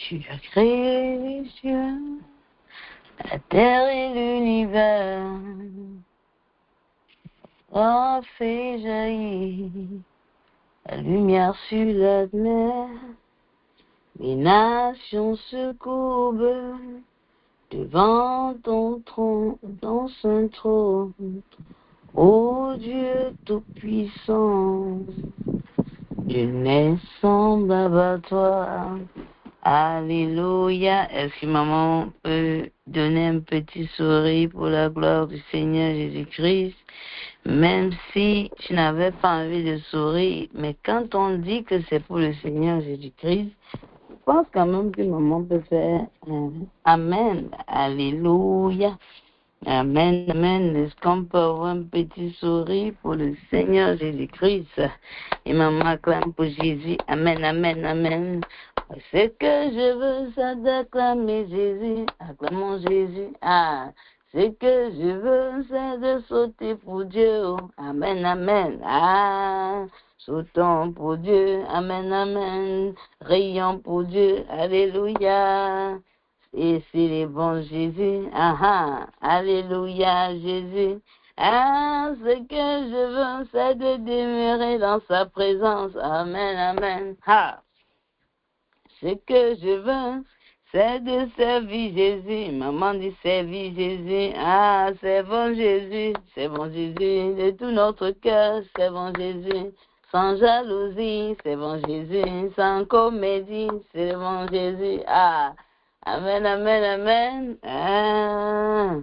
Tu as créé les cieux, la terre et l'univers. Oh, fais jaillir la lumière sur la mer. Les nations se courbent devant ton trône, dans son trône. Ô Dieu tout-puissant, Dieu n'est semblable à toi. Alléluia. Est-ce que maman peut donner un petit sourire pour la gloire du Seigneur Jésus-Christ? Même si tu n'avais pas envie de sourire, mais quand on dit que c'est pour le Seigneur Jésus-Christ, je pense quand même que maman peut faire un Amen. Alléluia. Amen, amen. Est-ce qu'on peut avoir un petit sourire pour le Seigneur Jésus-Christ? Et maman acclame pour Jésus. Amen, amen, amen. Ce que je veux, c'est d'acclamer Jésus. Acclamons Jésus. Ah, ce que je veux, c'est de sauter pour Dieu. Amen, amen. Ah, sautons pour Dieu. Amen, amen. Rions pour Dieu. Alléluia. Et c'est le bon Jésus. Ah ah, alléluia Jésus. Ah, ce que je veux, c'est de demeurer dans sa présence. Amen, amen. Ah, ce que je veux, c'est de servir Jésus. Maman dit servir Jésus. Ah, c'est bon Jésus de tout notre cœur, c'est bon Jésus. Sans jalousie, c'est bon Jésus. Sans comédie, c'est bon Jésus. Ah, amen, amen, amen. Ah.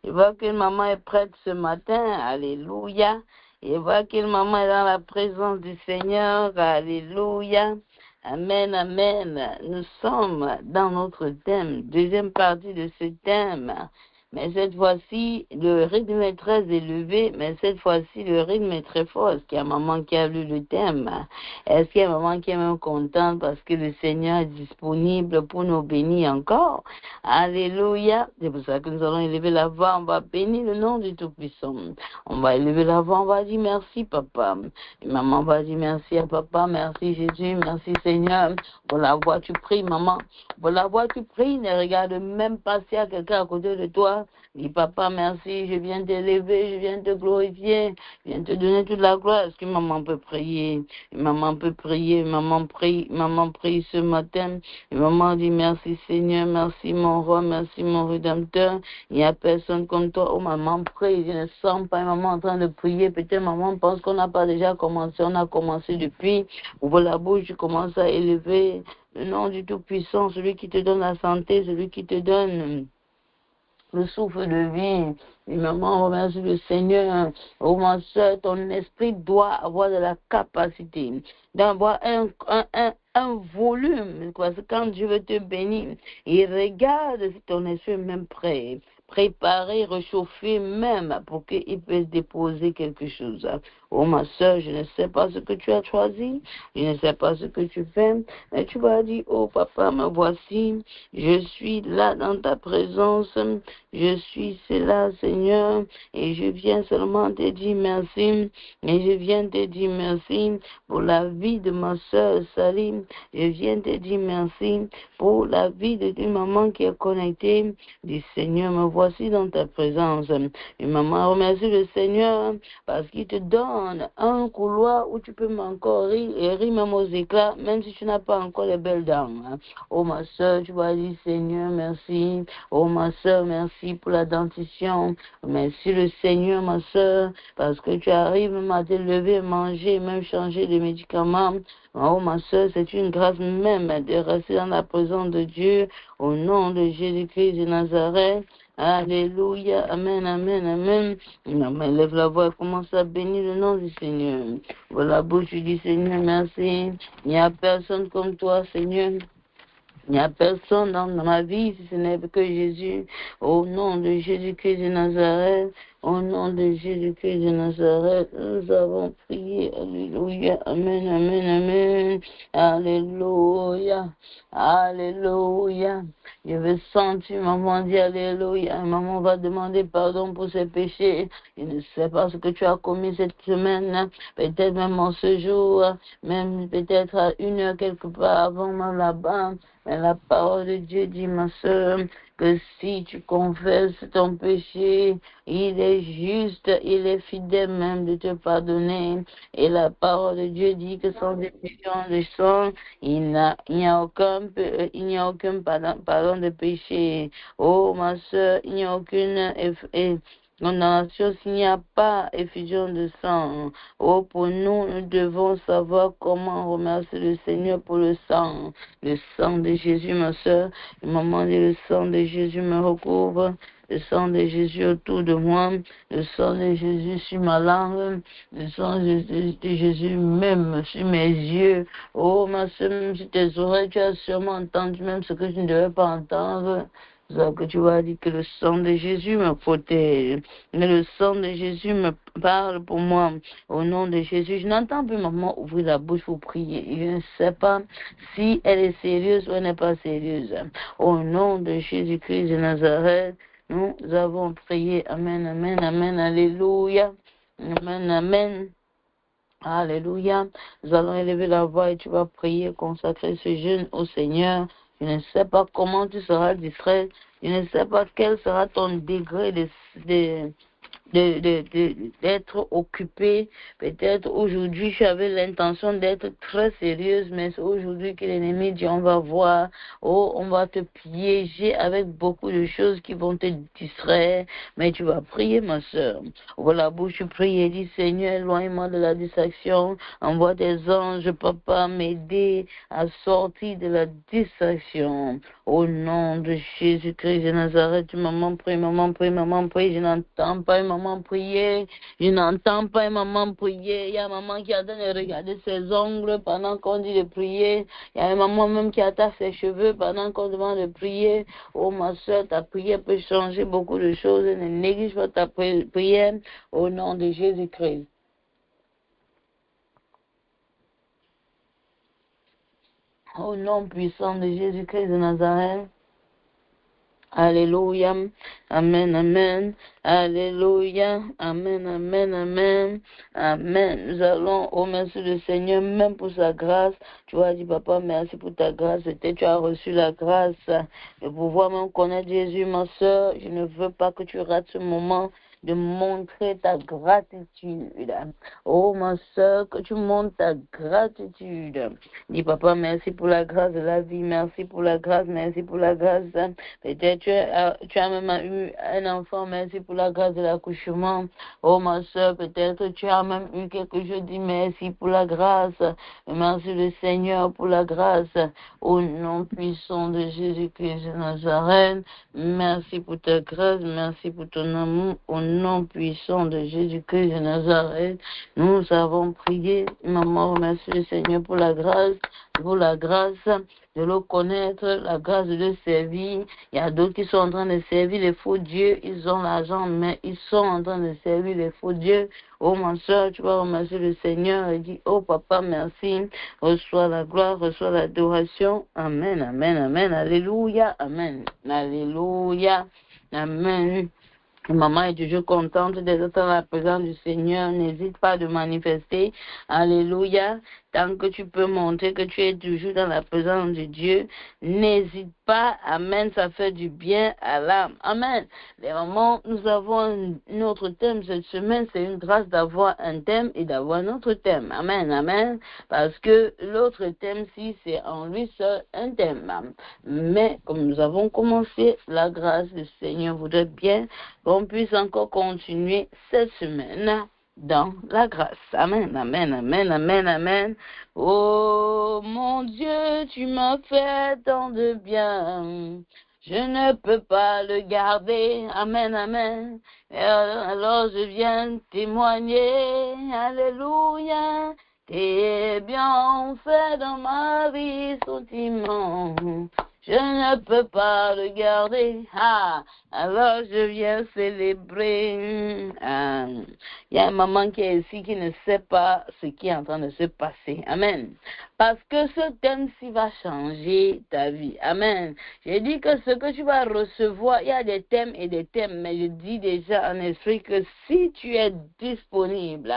Je vois que maman est prête ce matin. Alléluia. Je vois que maman est dans la présence du Seigneur. Alléluia. Amen, amen. Nous sommes dans notre thème, deuxième partie de ce thème. Mais cette fois-ci, le rythme est très élevé, mais cette fois-ci, le rythme est très fort. Est-ce qu'il y a maman qui a lu le thème? Est-ce qu'il y a maman qui est même contente parce que le Seigneur est disponible pour nous bénir encore? Alléluia. C'est pour ça que nous allons élever la voix. On va bénir le nom du Tout-Puissant. On va élever la voix. On va dire merci, papa. Et maman va dire merci à papa. Merci, Jésus. Merci, Seigneur. Pour la voix, tu pries, maman. Pour la voix, tu pries. Ne regarde même pas s'il y a quelqu'un à côté de toi. Dis, papa, merci. Je viens t'élever. Je viens te glorifier. Je viens te donner toute la gloire. Est-ce que maman peut prier? Et maman peut prier. Maman prie ce matin. Et maman dit merci, Seigneur. Merci, mon roi. Merci, mon rédempteur. Il n'y a personne comme toi. Oh, maman prie. Je ne sens pas maman en train de prier. Peut-être maman pense qu'on n'a pas déjà commencé. On a commencé depuis. Ouvre la bouche. Je commence à élever le nom du Tout-Puissant. Celui qui te donne la santé. Celui qui te donne le souffle de vie. Et maman, remercie le Seigneur. Oh, ma soeur, ton esprit doit avoir de la capacité d'avoir un volume. Parce que quand Dieu veut te bénir, il regarde si ton esprit est même prêt, préparé, réchauffé même pour qu'il puisse déposer quelque chose. Oh, ma soeur, je ne sais pas ce que tu as choisi. Je ne sais pas ce que tu fais. Mais tu vas dire, oh, papa, me voici. Je suis là dans ta présence. Je suis là, Seigneur, et je viens seulement te dire merci. Et je viens te dire merci pour la vie de ma soeur Salim. Je viens te dire merci pour la vie de une maman qui est connectée. Dis, Seigneur, me voici dans ta présence. Et maman, remercie le Seigneur parce qu'il te donne un couloir où tu peux encore rire et rire même aux éclats, même si tu n'as pas encore les belles dents. Oh, ma soeur, tu vas dire, Seigneur, merci. Oh, ma soeur, merci pour la dentition. Merci le Seigneur, ma soeur, parce que tu arrives même à te lever, manger, même changer de médicaments. Oh, ma soeur, c'est une grâce même de rester dans la présence de Dieu au nom de Jésus-Christ de Nazareth. Alléluia, amen, amen, amen. Amen. Lève la voix et commence à bénir le nom du Seigneur. Voilà, bouche, tu dis, Seigneur, merci. Il n'y a personne comme toi, Seigneur. Il n'y a personne dans ma vie si ce n'est que Jésus. Au nom de Jésus-Christ de Nazareth, Au nom de Jésus-Christ de Nazareth, nous avons prié. Alléluia. Amen, amen, amen. Alléluia. Alléluia. Je vais sentir maman dire Alléluia. Maman va demander pardon pour ses péchés. Je ne sais pas ce que tu as commis cette semaine. Peut-être même en ce jour. Même peut-être à 1 heure quelque part avant même là-bas. Mais la parole de Dieu dit, ma soeur, que si tu confesses ton péché, il est juste, il est fidèle même de te pardonner. Et la parole de Dieu dit que sans effusion de sang, il n'y a aucun pardon de péché. Oh, ma soeur, il n'y a aucune condamnation s'il n'y a pas effusion de sang. Oh, pour nous, nous devons savoir comment remercier le Seigneur pour le sang de Jésus, ma soeur. Le moment où le sang de Jésus me recouvre, le sang de Jésus autour de moi, le sang de Jésus sur ma langue, le sang de Jésus même sur mes yeux. Oh, ma soeur, même sur tes oreilles, tu as sûrement entendu même ce que tu ne devais pas entendre. C'est ça que tu vas dire que le sang de Jésus me protège. Mais le sang de Jésus me parle pour moi. Au nom de Jésus, je n'entends plus maman ouvrir la bouche pour prier. Je ne sais pas si elle est sérieuse ou elle n'est pas sérieuse. Au nom de Jésus-Christ de Nazareth, nous avons prié. Amen, amen, amen, alléluia. Amen, amen. Alléluia. Nous allons élever la voix et tu vas prier, consacrer ce jeûne au Seigneur. Je ne sais pas comment tu seras distrait. Je ne sais pas quel sera ton degré d'être occupé. Peut-être aujourd'hui, tu avais l'intention d'être très sérieuse, mais c'est aujourd'hui que l'ennemi dit, on va voir, oh, on va te piéger avec beaucoup de choses qui vont te distraire, mais tu vas prier, ma soeur. Ouvre la bouche, tu pries et dis, Seigneur, éloigne-moi de la distraction, envoie des anges, papa, m'aider à sortir de la distraction. Au nom de Jésus-Christ de Nazareth, maman prie, maman prie, maman prie, je n'entends pas maman prier, je n'entends pas maman prier. Il y a maman qui attend de regarder ses ongles pendant qu'on dit de prier. Il y a une maman même qui attache ses cheveux pendant qu'on demande de prier. Oh ma soeur, ta prière peut changer beaucoup de choses. Ne néglige pas ta prière au nom de Jésus-Christ. Au nom puissant de Jésus-Christ de Nazareth. Alléluia. Amen, amen. Alléluia. Amen, amen, amen. Amen. Nous allons remercier le Seigneur même pour sa grâce. Tu as dit, papa, merci pour ta grâce. Tu as reçu la grâce de pouvoir même connaître Jésus, ma soeur. Je ne veux pas que tu rates ce moment de montrer ta gratitude. Oh, ma soeur, que tu montres ta gratitude. Dis, papa, merci pour la grâce de la vie, merci pour la grâce, merci pour la grâce. Peut-être tu as même eu un enfant, merci pour la grâce de l'accouchement. Oh, ma soeur, peut-être tu as même eu quelque chose, dis merci pour la grâce. Merci le Seigneur pour la grâce. Au nom puissant de Jésus-Christ de Nazareth, merci pour ta grâce, merci pour ton amour. Au nom puissant de Jésus-Christ de Nazareth, nous avons prié. Maman, remercie le Seigneur pour la grâce de le connaître, la grâce de le servir. Il y a d'autres qui sont en train de servir les faux dieux. Ils ont l'argent, mais ils sont en train de servir les faux dieux. Oh, ma soeur, tu vas remercier le Seigneur et dire, oh, papa, merci. Reçois la gloire, reçois l'adoration. Amen, amen, amen. Alléluia, amen. Alléluia, amen. Maman est toujours contente d'être dans la présence du Seigneur. N'hésite pas de manifester. Alléluia. Tant que tu peux montrer que tu es toujours dans la présence de Dieu, n'hésite pas. Amen. Ça fait du bien à l'âme. Amen. Les mamans, nous avons un autre thème cette semaine. C'est une grâce d'avoir un thème et d'avoir un autre thème. Amen. Amen. Parce que l'autre thème-ci, c'est en lui seul un thème. Mais comme nous avons commencé, la grâce du Seigneur voudrait bien qu'on puisse encore continuer cette semaine dans la grâce. Amen, amen, amen, amen, amen. Oh mon Dieu, tu m'as fait tant de bien. Je ne peux pas le garder. Amen, amen. Alors je viens témoigner. Alléluia. Tes bienfaits dans ma vie sont immenses. Je ne peux pas le garder. Ah, alors je viens célébrer. Il y a une maman qui est ici qui ne sait pas ce qui est en train de se passer. Amen. Parce que ce thème-ci va changer ta vie. Amen. J'ai dit que ce que tu vas recevoir, il y a des thèmes et des thèmes, mais je dis déjà en esprit que si tu es disponible,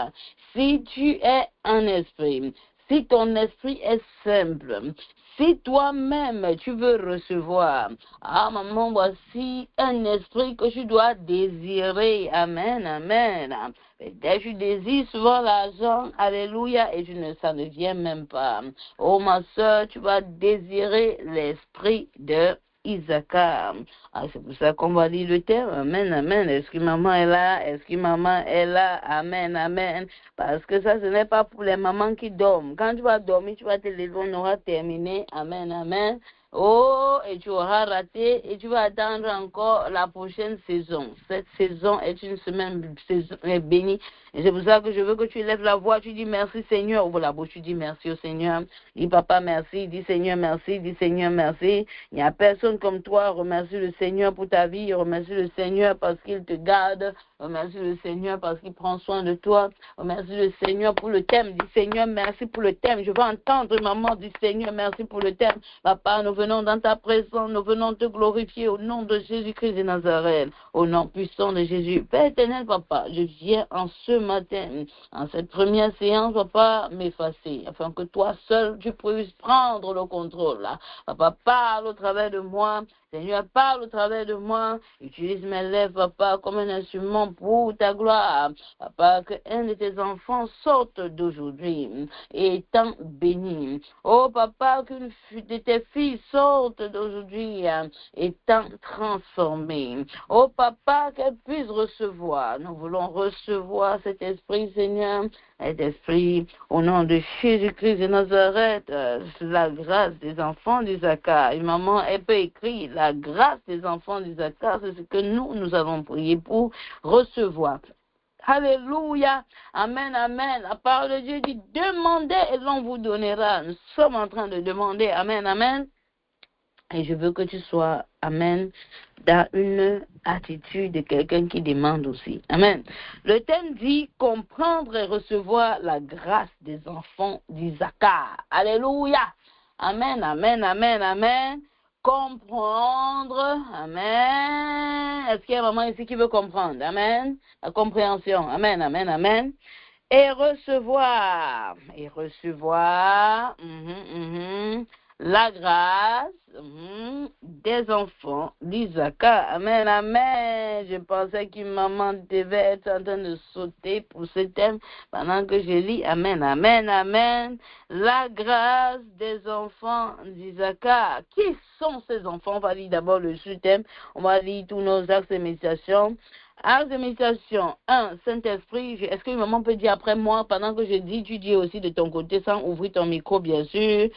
si tu es en esprit, si ton esprit est simple, si toi-même tu veux recevoir, ah maman, voici un esprit que tu dois désirer. Amen, amen. Peut-être tu désires souvent l'argent, alléluia, et ça ne vient même pas. Oh ma soeur, tu vas désirer l'esprit de Issachar. Ah, c'est pour ça qu'on va lire le terme. Amen, amen. Est-ce que maman est là? Est-ce que maman est là? Amen, amen. Parce que ça, ce n'est pas pour les mamans qui dorment. Quand tu vas dormir, tu vas te lever, on aura terminé. Amen, amen. Oh, et tu auras raté et tu vas attendre encore la prochaine saison. Cette saison est une semaine bénie. Et c'est pour ça que je veux que tu lèves la voix, tu dis merci Seigneur. Ouvre la bouche, tu dis merci au Seigneur. Dis papa merci, dis Seigneur merci, dis Seigneur merci. Il n'y a personne comme toi. Remercie le Seigneur pour ta vie. Remercie le Seigneur parce qu'il te garde. Remercie le Seigneur parce qu'il prend soin de toi. Remercie le Seigneur pour le thème. Dis Seigneur merci pour le thème. Je veux entendre maman dire Seigneur merci pour le thème. Papa, nous venons dans ta présence, nous venons te glorifier au nom de Jésus-Christ de Nazareth, au nom puissant de Jésus. Père éternel, papa, je viens en ce matin, en cette première séance, papa, m'effacer, afin que toi seul, tu puisses prendre le contrôle. Là. Papa, parle au travers de moi. Seigneur, parle au travers de moi. Utilise mes lèvres, papa, comme un instrument pour ta gloire. Papa, qu'un de tes enfants sorte d'aujourd'hui, étant béni. Oh, papa, qu'une de tes filles sorte d'aujourd'hui, étant transformée. Oh, papa, qu'elle puisse recevoir. Nous voulons recevoir cet esprit, Seigneur, cet esprit, au nom de Jésus-Christ de Nazareth, la grâce des enfants d'Issachar. Une maman, elle peut écrire la grâce des enfants d'Issachar, c'est ce que nous allons prier pour recevoir. Alléluia. Amen, amen. La parole de Dieu dit, demandez et l'on vous donnera. Nous sommes en train de demander. Amen, amen. Et je veux que tu sois, amen, dans une attitude de quelqu'un qui demande aussi. Amen. Le thème dit comprendre et recevoir la grâce des enfants d'Issachar. Alléluia. Amen, amen, amen, amen. Comprendre. Amen. Est-ce qu'il y a un maman ici qui veut comprendre? Amen. La compréhension. Amen, amen, amen. Et recevoir. Et recevoir. La grâce des enfants d'Issachar. Amen, amen. Je pensais qu'une maman devait être en train de sauter pour ce thème pendant que je lis. Amen, amen, amen. La grâce des enfants d'Issachar. Qui sont ces enfants? On va lire d'abord le sous-thème. On va lire tous nos axes de méditation. Axe de méditation 1, Saint-Esprit. Est-ce que maman peut dire après moi, pendant que je dis, tu dis aussi de ton côté sans ouvrir ton micro, bien sûr.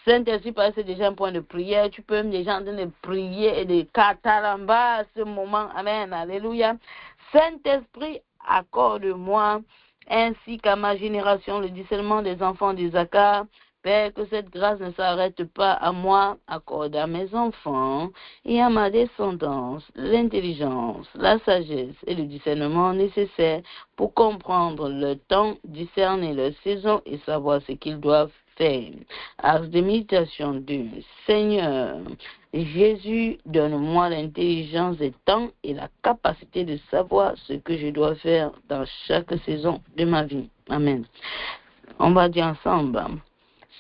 Saint-Esprit, c'est déjà un point de prière. Tu peux même déjà en train de prier et de kataramba à ce moment. Amen. Alléluia. Saint-Esprit, accorde-moi, ainsi qu'à ma génération, le discernement des enfants d'Issachar. Père, que cette grâce ne s'arrête pas à moi, accorde à mes enfants et à ma descendance l'intelligence, la sagesse et le discernement nécessaires pour comprendre le temps, discerner leur saison et savoir ce qu'ils doivent faire. Acte de méditation 2. Seigneur, Jésus, donne-moi l'intelligence des temps et la capacité de savoir ce que je dois faire dans chaque saison de ma vie. Amen. On va dire ensemble.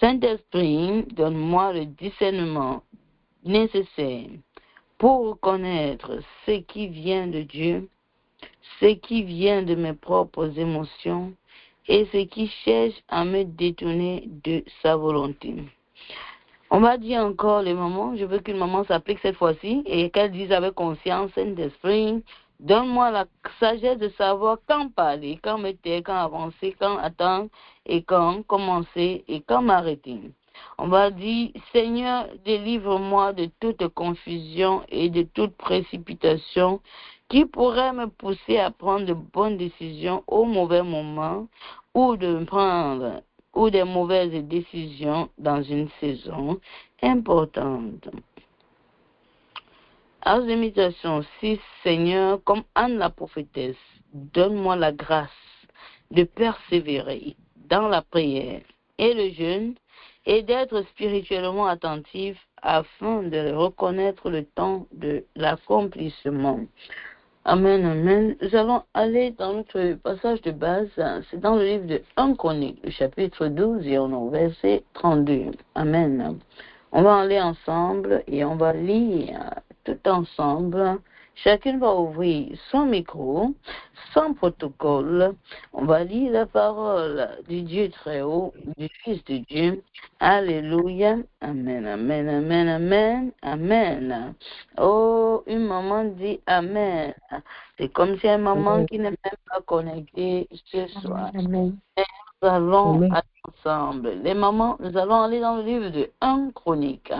Saint-Esprit, donne-moi le discernement nécessaire pour connaître ce qui vient de Dieu, ce qui vient de mes propres émotions et ce qui cherche à me détourner de sa volonté. On va dire encore les mamans, je veux qu'une maman s'applique cette fois-ci et qu'elle dise avec conscience, Saint-Esprit, donne-moi la sagesse de savoir quand parler, quand me taire, quand avancer, quand attendre et quand commencer et quand m'arrêter. On va dire, Seigneur, délivre-moi de toute confusion et de toute précipitation qui pourrait me pousser à prendre de bonnes décisions au mauvais moment ou de prendre ou des mauvaises décisions dans une saison importante. Ars d'imitation 6, Seigneur, comme Anne la prophétesse, donne-moi la grâce de persévérer dans la prière et le jeûne et d'être spirituellement attentif afin de reconnaître le temps de l'accomplissement. Amen, amen. Nous allons aller dans notre passage de base. C'est dans le livre de 1 Chronique, le chapitre 12 et on est au verset 32. Amen. On va aller ensemble et on va lire tout ensemble. Chacune va ouvrir son micro, sans protocole. On va lire la parole du Dieu très haut, du Fils de Dieu. Alléluia. Amen, amen, amen, amen, amen. Oh, une maman dit Amen. C'est comme si un maman qui n'est même pas connectée ce soir. Amen. Nous allons Amen. aller ensemble. Les mamans, nous allons aller dans le livre de 1 Chronique,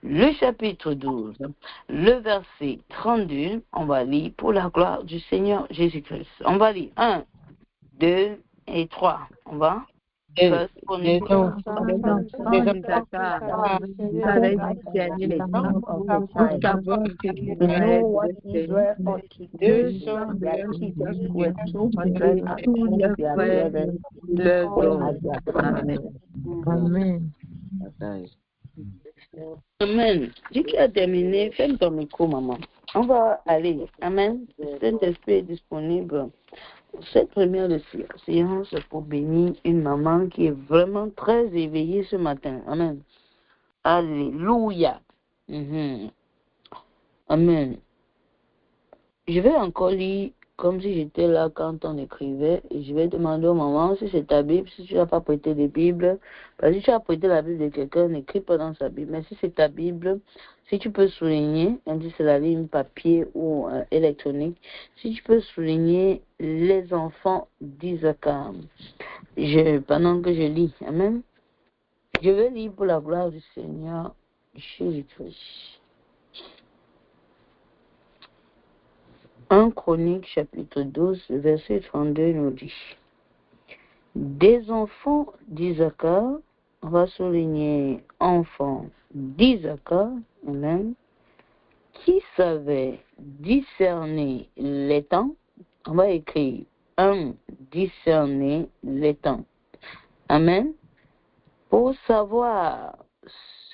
le chapitre 12, le verset 32. On va lire pour la gloire du Seigneur Jésus-Christ. On va lire 1, 2 et 3. On va. Les First Chronique. enfants d'Isaacar avaient discerné les temps pour savoir que Israël devait faire 200 de leurs fils et tous leurs frères leurs hommes. Amen. Amen. Amen. Dès qu'il a terminé, ferme ton micro, maman. On va aller. Amen. Le Saint-Esprit est disponible. Cette première séance pour bénir une maman qui est vraiment très éveillée ce matin. Amen. Alléluia. Amen. Je vais encore lire comme si j'étais là quand on écrivait et je vais demander aux mamans si c'est ta Bible, si tu n'as pas prêté de Bible. Parce que si tu as prêté la Bible de quelqu'un, n'écris pas dans sa Bible. Mais si c'est ta Bible, si tu peux souligner, on dit c'est la ligne papier ou électronique, si tu peux souligner les enfants d'Isaac. Pendant que je lis, amen, je vais lire pour la gloire du Seigneur Jésus-Christ. 1 Chronique, chapitre 12, verset 32 nous dit des enfants d'Isaac, on va souligner enfants d'Isaac, amen, qui savaient discerner les temps, on va écrire discerner les temps, amen, pour savoir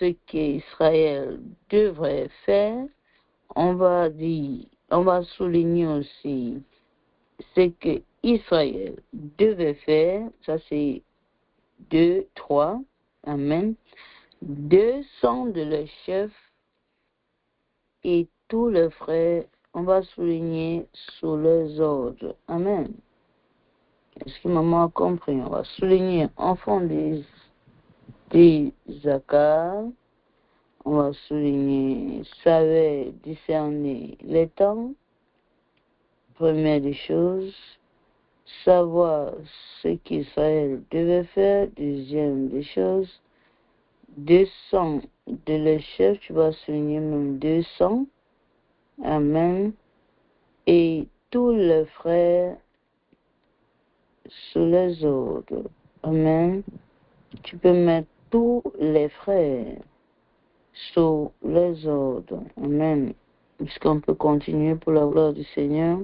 ce qu'Israël devrait faire, on va souligner aussi ce que Israël devait faire, ça c'est 2, 3, amen. 200 de leurs chefs et tous leurs frères, on va souligner sous leurs ordres, amen. Est-ce que maman a compris? On va souligner enfants d'Isaac, on va souligner savait discerner les temps. Première des choses, savoir ce qu'Israël devait faire. Deuxième des choses, 200 de leurs chefs, tu vas souligner même 200. Amen. Et tous les frères sous les ordres. Amen. Tu peux mettre tous les frères sous les ordres. Amen. Puisqu'on peut continuer pour la gloire du Seigneur.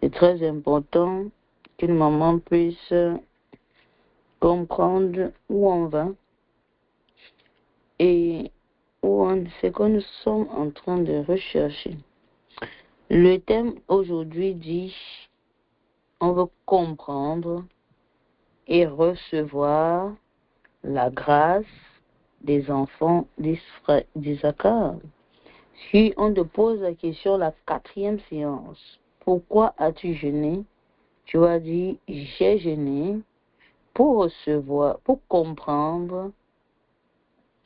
C'est très important qu'une maman puisse comprendre où on va et ce que nous sommes en train de rechercher. Le thème aujourd'hui dit on veut comprendre et recevoir la grâce des enfants d'Isaac. Si on te pose la question, la 4e séance, pourquoi as-tu jeûné? Tu vas dire, j'ai jeûné pour recevoir, pour comprendre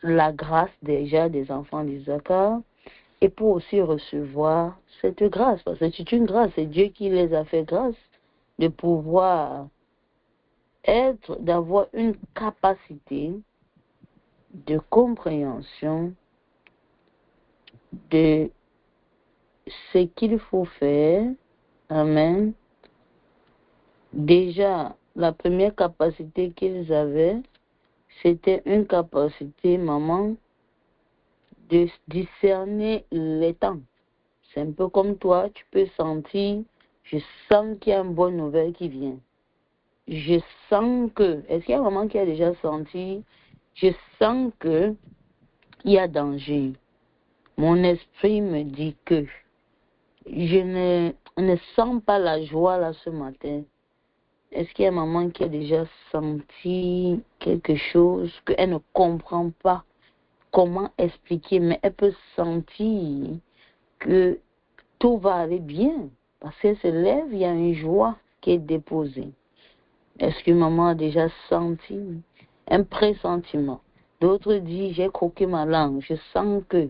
la grâce déjà des enfants d'Isaac et pour aussi recevoir cette grâce. Parce que c'est une grâce, c'est Dieu qui les a fait grâce de pouvoir d'avoir une capacité de compréhension de ce qu'il faut faire. Amen. Déjà, la première capacité qu'ils avaient, c'était une capacité, maman, de discerner les temps. c'est un peu comme toi, tu peux sentir, je sens qu'il y a une bonne nouvelle qui vient. Je sens que, est-ce qu'il y a un moment qui a déjà senti, je sens que il y a danger. Mon esprit me dit que je ne sens pas la joie là ce matin. Est-ce qu'il y a un moment qui a déjà senti quelque chose qu'elle ne comprend pas comment expliquer, mais elle peut sentir que tout va aller bien. Parce qu'elle se lève, il y a une joie qui est déposée. Est-ce que maman a déjà senti un pressentiment? D'autres disent, j'ai croqué ma langue, je sens que.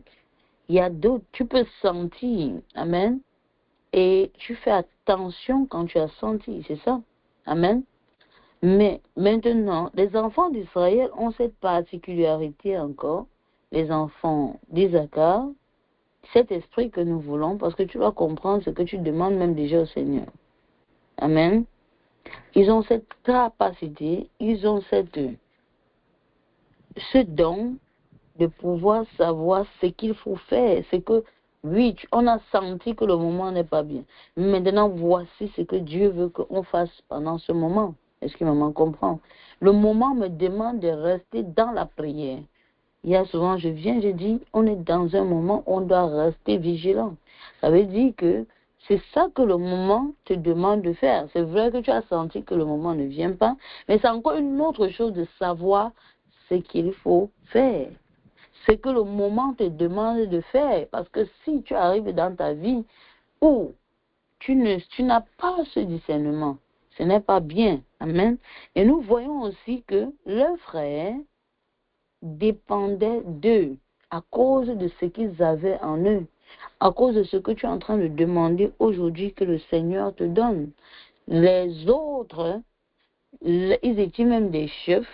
Il y a d'autres, tu peux sentir, amen, et tu fais attention quand tu as senti, c'est ça, amen. Mais maintenant, les enfants d'Israël ont cette particularité encore, les enfants d'Isaacar, cet esprit que nous voulons, parce que tu vas comprendre ce que tu demandes même déjà au Seigneur. Amen. Ils ont cette capacité, ils ont ce don de pouvoir savoir ce qu'il faut faire. C'est que, oui, on a senti que le moment n'est pas bien. Maintenant, voici ce que Dieu veut qu'on fasse pendant ce moment. Est-ce que maman comprend? Le moment me demande de rester dans la prière. Il y a souvent, je dis, on est dans un moment où on doit rester vigilant. Ça veut dire que c'est ça que le moment te demande de faire. C'est vrai que tu as senti que le moment ne vient pas, mais c'est encore une autre chose de savoir ce qu'il faut faire. C'est que le moment te demande de faire. Parce que si tu arrives dans ta vie où tu n'as pas ce discernement, ce n'est pas bien. Amen. Et nous voyons aussi que leurs frères dépendaient d'eux à cause de ce qu'ils avaient en eux, à cause de ce que tu es en train de demander aujourd'hui que le Seigneur te donne. Les autres, ils étaient même des chefs,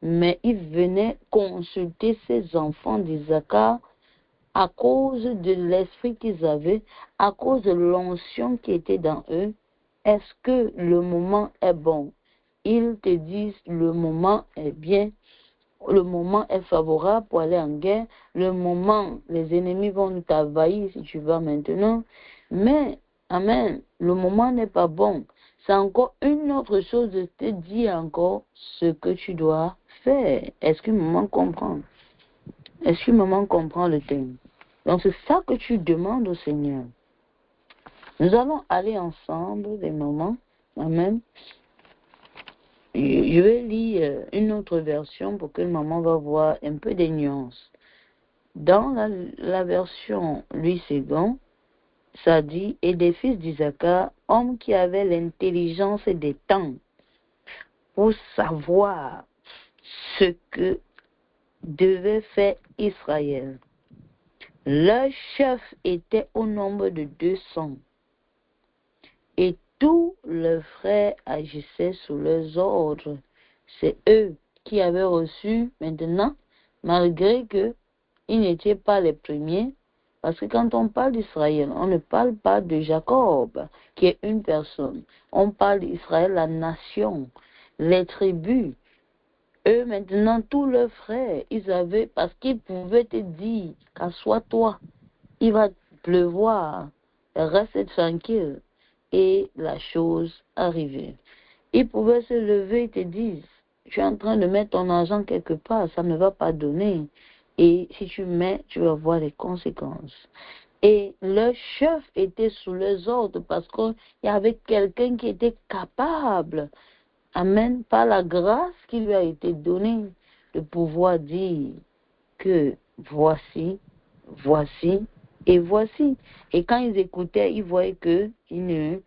mais ils venaient consulter ces enfants d'Isaacar à cause de l'esprit qu'ils avaient, à cause de l'onction qui était dans eux. Est-ce que le moment est bon? Ils te disent le moment est bien, le moment est favorable pour aller en guerre, le moment, les ennemis vont nous envahir si tu vas maintenant, mais, amen, le moment n'est pas bon. C'est encore une autre chose de te dire encore ce que tu dois faire. Est-ce que maman comprend? Est-ce que maman comprend le thème? Donc c'est ça que tu demandes au Seigneur. Nous allons aller ensemble des moments. Amen. Je vais lire une autre version pour que maman va voir un peu des nuances. Dans la version Louis II, ça dit, et des fils d'Isaacar, hommes qui avaient l'intelligence des temps pour savoir ce que devait faire Israël. Leur chef était au nombre de 200. Et tous leurs frères agissaient sous leurs ordres. C'est eux qui avaient reçu maintenant, malgré qu'ils n'étaient pas les premiers, parce que quand on parle d'Israël, on ne parle pas de Jacob, qui est une personne. On parle d'Israël, la nation, les tribus. Eux, maintenant, tous leurs frères, ils avaient, parce qu'ils pouvaient te dire, qu'assois-toi, il va pleuvoir, reste tranquille. Et la chose arrivait. Ils pouvaient se lever et te dire, tu es en train de mettre ton argent quelque part, ça ne va pas donner. Et si tu mets, tu vas voir les conséquences. Et leur chef était sous les ordres parce qu'il y avait quelqu'un qui était capable, amen, par la grâce qui lui a été donnée, de pouvoir dire que voici, voici, et voici. Et quand ils écoutaient, ils voyaient qu'ils ne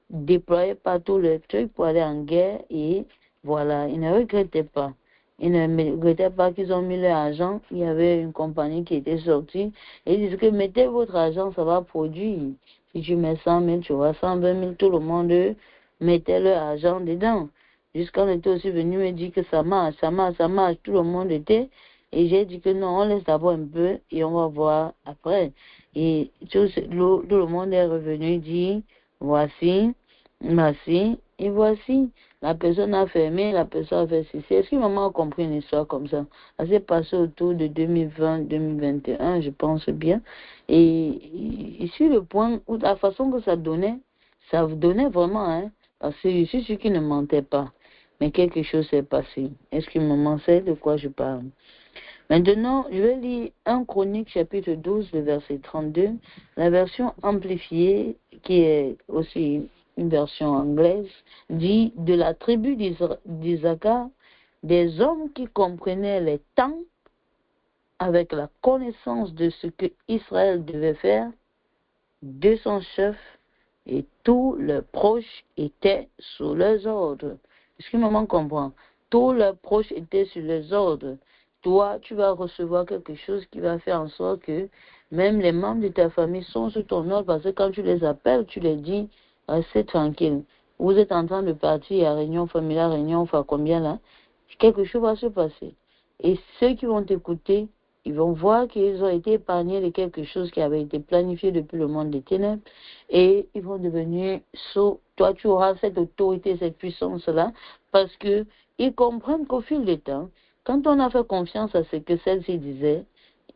déployaient pas tout le truc pour aller en guerre et voilà, ils ne regrettaient pas. Ils ne regrettaient pas qu'ils ont mis leur argent. Il y avait une compagnie qui était sortie et ils disaient que mettez votre argent, ça va produire. Si tu mets 100 000, tu vois 120 000, tout le monde mettait leur argent dedans. Jusqu'à on était aussi venu me dire que ça marche, ça marche, ça marche. Tout le monde était. Et j'ai dit que non, on laisse d'abord un peu et on va voir après. Et tout le monde est revenu dire, voici, Et voici, la personne a fermé, la personne a fait ceci. Est-ce que maman a compris une histoire comme ça? Ça s'est passé autour de 2020-2021, je pense bien. Et ici, le point, où la façon que ça donnait vraiment, hein, parce que je suis sûr qu'il ne mentait pas. Mais quelque chose s'est passé. Est-ce que maman sait de quoi je parle? Maintenant, je vais lire 1 Chronique chapitre 12, le verset 32, la version amplifiée, qui est aussi une version anglaise, dit de la tribu d'Isaacar, des hommes qui comprenaient les temps avec la connaissance de ce que Israël devait faire, 200 chefs et tous leurs proches étaient sous leurs ordres. Est-ce que maman comprend? Tous leurs proches étaient sous leurs ordres. Toi, tu vas recevoir quelque chose qui va faire en sorte que même les membres de ta famille sont sous ton ordre parce que quand tu les appelles, tu les dis, restez tranquille. Vous êtes en train de partir à réunion familiale, réunion, enfin combien là? Quelque chose va se passer. Et ceux qui vont t'écouter, ils vont voir qu'ils ont été épargnés de quelque chose qui avait été planifié depuis le monde des ténèbres et ils vont devenir sots. Toi, tu auras cette autorité, cette puissance-là parce que ils comprennent qu'au fil du temps, quand on a fait confiance à ce que celle-ci disait,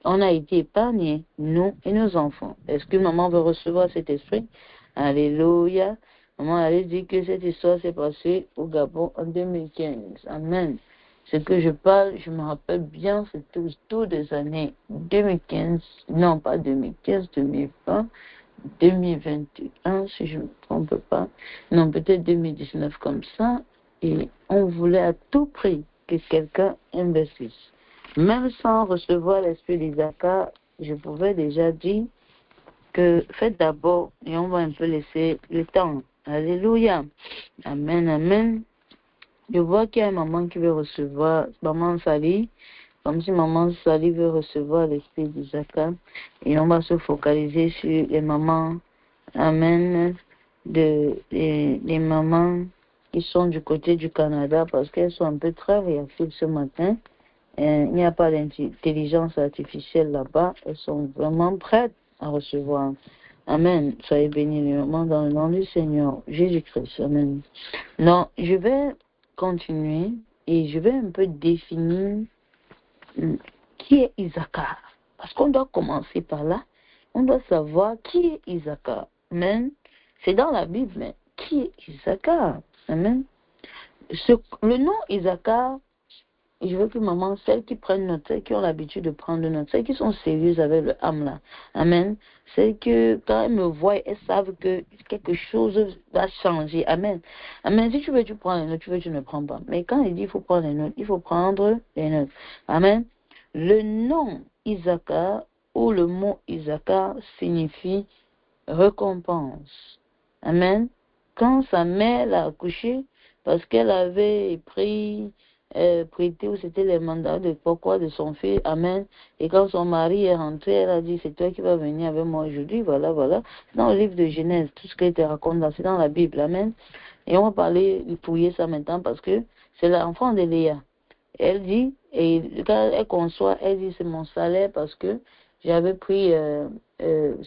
on a été épargnés, nous et nos enfants. Est-ce que maman veut recevoir cet esprit? Alléluia. Maman allait dire que cette histoire s'est passée au Gabon en 2015. Amen. Ce que je parle, je me rappelle bien, c'est tout des années 2015, non pas 2015, 2020, 2021, si je ne me trompe pas, non peut-être 2019 comme ça, et on voulait à tout prix que quelqu'un investisse. Même sans recevoir l'esprit d'Isaac, je pouvais déjà dire que faites d'abord et on va un peu laisser le temps. Alléluia. Amen, amen. Je vois qu'il y a une maman qui veut recevoir, maman Sali, comme si maman Sali veut recevoir l'esprit d'Isaac. Et on va se focaliser sur les mamans, amen, les mamans qui sont du côté du Canada parce qu'elles sont un peu très réactives ce matin. Il n'y a pas d'intelligence artificielle là-bas. Elles sont vraiment prêtes à recevoir. Amen. Soyez bénis les mamans dans le nom du Seigneur Jésus-Christ. Amen. Non, je vais continuer et je vais un peu définir qui est Isaacar. Parce qu'on doit commencer par là. On doit savoir qui est Isaacar. Amen. C'est dans la Bible, mais qui est Isaacar? Amen. Le nom Isaacar, je veux que maman, celles qui prennent note, celles qui ont l'habitude de prendre note, celles qui sont sérieuses avec le âme là, amen, celles que quand elles me voient, elles savent que quelque chose va changer, amen. Amen, si tu veux, tu prends les notes, tu veux, tu ne prends pas. Mais quand il dit il faut prendre les notes, il faut prendre les notes, amen. Le nom Isaacar ou le mot Isaacar signifie récompense, amen. Quand sa mère l'a accouché, parce qu'elle avait prêté où c'était les mandats de pourquoi de son fils, amen. Et quand son mari est rentré, elle a dit, c'est toi qui vas venir avec moi aujourd'hui, voilà, voilà. C'est dans le livre de Genèse, tout ce qui te raconte là, c'est dans la Bible, amen. Et on va parler, fouiller ça maintenant parce que c'est l'enfant de Léa. Elle dit, et quand elle conçoit, elle dit, c'est mon salaire parce que j'avais pris,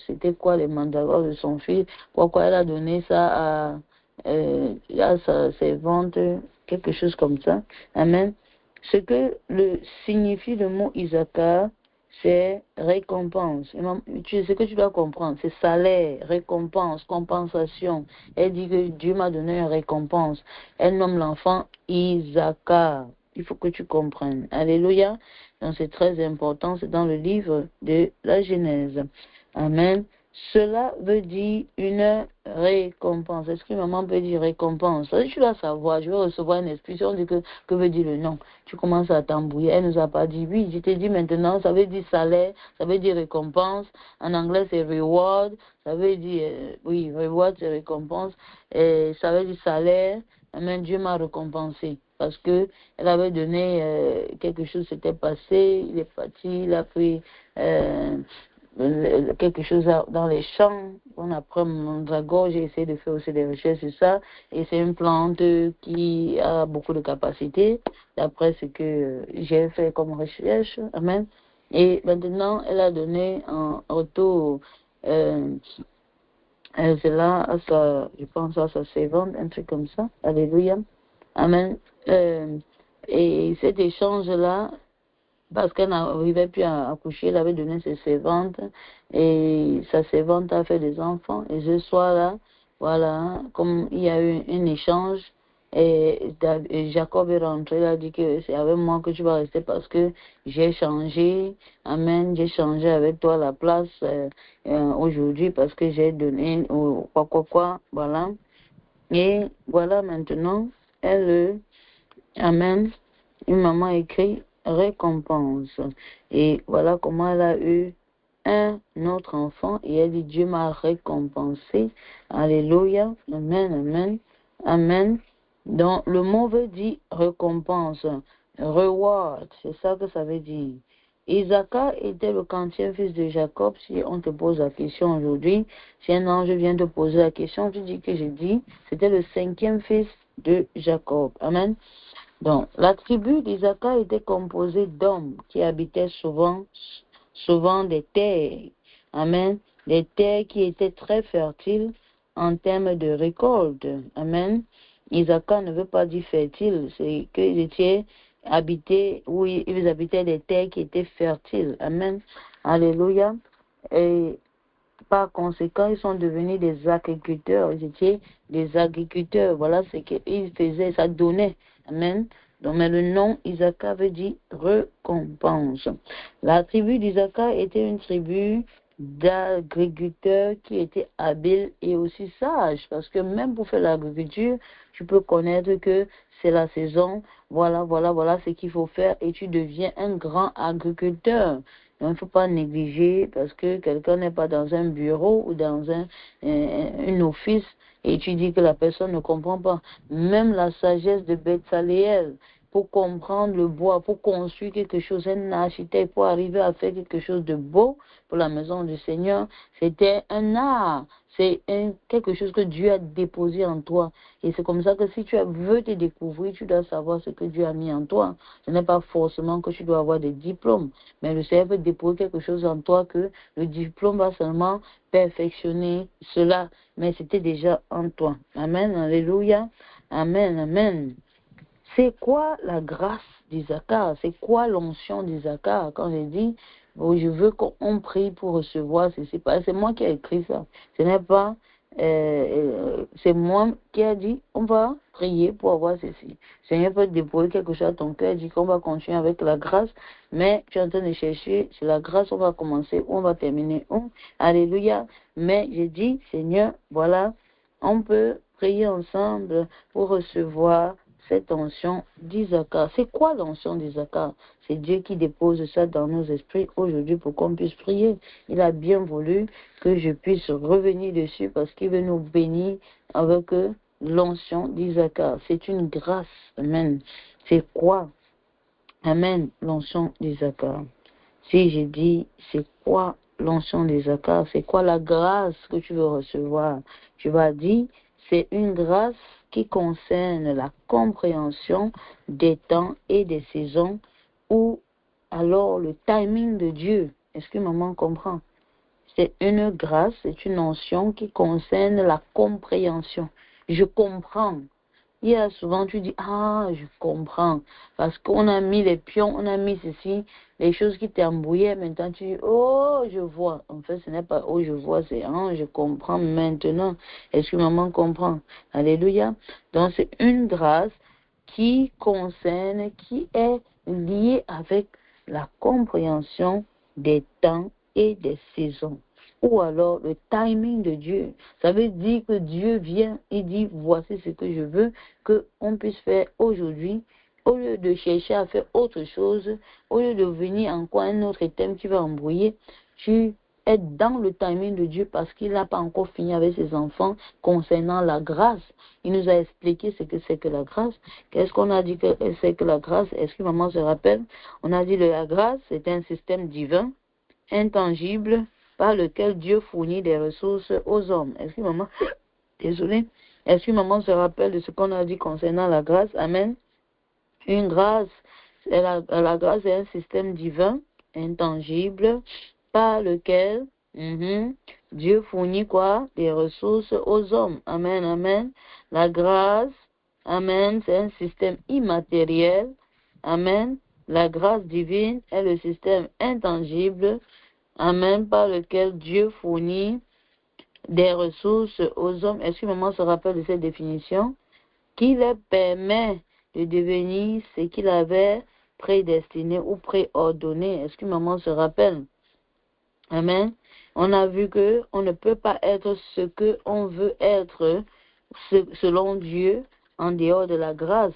c'était quoi les mandats de son fils, pourquoi elle a donné ça à ses ventes, quelque chose comme ça. Amen. Ce que signifie le mot Isaacar, c'est récompense. Ce que tu dois comprendre, c'est salaire, récompense, compensation. Elle dit que Dieu m'a donné une récompense. Elle nomme l'enfant Isaacar. Il faut que tu comprennes. Alléluia. Donc c'est très important. C'est dans le livre de la Genèse. Amen. Cela veut dire une récompense. Est-ce que maman peut dire récompense? Tu dois savoir, je vais recevoir une expression de que veut dire le nom. Tu commences à t'embrouiller. Elle nous a pas dit oui. Je t'ai dit maintenant, ça veut dire salaire, ça veut dire récompense. En anglais, c'est reward. Ça veut dire, oui, reward, c'est récompense. Et ça veut dire salaire. Amen, Dieu m'a récompensé. Parce que elle avait donné quelque chose, s'était passé, il est parti, il a pris quelque chose dans les champs. On apprend mandragore, j'ai essayé de faire aussi des recherches sur ça. Et c'est une plante qui a beaucoup de capacités, d'après ce que j'ai fait comme recherche. Amen. Et maintenant, elle a donné en retour C'est là, je pense à sa servante, un truc comme ça. Alléluia. Amen. Et cet échange-là, parce qu'elle n'arrivait plus à accoucher, elle avait donné ses servantes et sa servante a fait des enfants. Et ce soir-là, voilà, comme il y a eu un échange, et Jacob est rentré, il a dit que c'est avec moi que tu vas rester parce que j'ai changé, amen, j'ai changé avec toi la place aujourd'hui parce que j'ai donné quoi, voilà. Et voilà maintenant, amen, une maman écrit récompense. Et voilà comment elle a eu un autre enfant et elle dit Dieu m'a récompensé. Alléluia. Amen, amen, amen. Donc le mot veut dire récompense, reward, c'est ça que ça veut dire. Isaac était le 40e fils de Jacob. Si on te pose la question aujourd'hui, si un ange vient te poser la question, tu dis que j'ai dit, c'était le 5e fils de Jacob. Amen. Donc, la tribu d'Isaac était composée d'hommes qui habitaient souvent des terres. Amen. Des terres qui étaient très fertiles en termes de récolte. Amen. Isaac ne veut pas dire fertile, c'est qu'ils étaient habités, oui, ils habitaient des terres qui étaient fertiles. Amen. Alléluia. Et par conséquent, ils sont devenus des agriculteurs. Ils étaient des agriculteurs. Voilà ce qu'ils faisaient, ça donnait. Amen. Donc, mais le nom Isaac veut dire récompense. La tribu d'Isaac était une tribu d'agriculteurs qui étaient habiles et aussi sages. Parce que même pour faire l'agriculture, tu peux connaître que c'est la saison. Voilà ce qu'il faut faire et tu deviens un grand agriculteur. Donc, il ne faut pas négliger parce que quelqu'un n'est pas dans un bureau ou dans un office et tu dis que la personne ne comprend pas. Même la sagesse de Betsaléel, pour comprendre le bois, pour construire quelque chose, un architecte, pour arriver à faire quelque chose de beau pour la maison du Seigneur, c'était un art. C'est quelque chose que Dieu a déposé en toi. Et c'est comme ça que si tu veux te découvrir, tu dois savoir ce que Dieu a mis en toi. Ce n'est pas forcément que tu dois avoir des diplômes, mais le Seigneur veut déposer quelque chose en toi que le diplôme va seulement perfectionner cela. Mais c'était déjà en toi. Amen, alléluia. Amen, amen. C'est quoi la grâce d'Isaac? C'est quoi l'onction d'Isaac? Quand je dis, oh, je veux qu'on prie pour recevoir ceci, c'est moi qui ai écrit ça. Ce n'est pas, c'est moi qui ai dit, on va prier pour avoir ceci. Le Seigneur peut déposer quelque chose à ton cœur, dit qu'on va continuer avec la grâce, mais tu es en train de chercher, c'est la grâce, on va commencer où on va terminer où. Alléluia. Mais j'ai dit, Seigneur, voilà, on peut prier ensemble pour recevoir cette onction d'Isaac. C'est quoi l'onction d'Isaac? C'est Dieu qui dépose ça dans nos esprits aujourd'hui pour qu'on puisse prier. Il a bien voulu que je puisse revenir dessus parce qu'il veut nous bénir avec l'onction d'Isaac. C'est une grâce. Amen. C'est quoi? Amen. L'onction d'Isaac. Si je dis, c'est quoi l'onction d'Isaac? C'est quoi la grâce que tu veux recevoir? Tu vas dire, c'est une grâce qui concerne la compréhension des temps et des saisons ou alors le timing de Dieu. Est-ce que maman comprend? C'est une grâce, c'est une notion qui concerne la compréhension. Je comprends. Il y a souvent, tu dis, ah, je comprends. Parce qu'on a mis les pions, on a mis ceci, les choses qui t'embrouillaient. Maintenant, tu dis, oh, je vois. En fait, ce n'est pas, oh, je vois, c'est, ah, je comprends maintenant. Est-ce que maman comprend? Alléluia. Donc, c'est une grâce qui concerne, qui est liée avec la compréhension des temps et des saisons. Ou alors le timing de Dieu. Ça veut dire que Dieu vient et dit, voici ce que je veux qu'on puisse faire aujourd'hui. Au lieu de chercher à faire autre chose, au lieu de venir encore un autre thème qui va embrouiller, tu es dans le timing de Dieu parce qu'il n'a pas encore fini avec ses enfants concernant la grâce. Il nous a expliqué ce que c'est que la grâce. Qu'est-ce qu'on a dit que c'est que la grâce? Est-ce que maman se rappelle? On a dit que la grâce, c'est un système divin, intangible, par lequel Dieu fournit des ressources aux hommes. Est-ce que maman, désolée, est-ce que maman se rappelle de ce qu'on a dit concernant la grâce? Amen. Une grâce, la grâce est un système divin, intangible, par lequel Dieu fournit quoi? Des ressources aux hommes. Amen, amen. La grâce, amen, c'est un système immatériel. Amen. La grâce divine est le système intangible, amen, par lequel Dieu fournit des ressources aux hommes. Est-ce que maman se rappelle de cette définition? Qui leur permet de devenir ce qu'il avait prédestiné ou préordonné. Est-ce que maman se rappelle? Amen. On a vu que on ne peut pas être ce que on veut être selon Dieu en dehors de la grâce.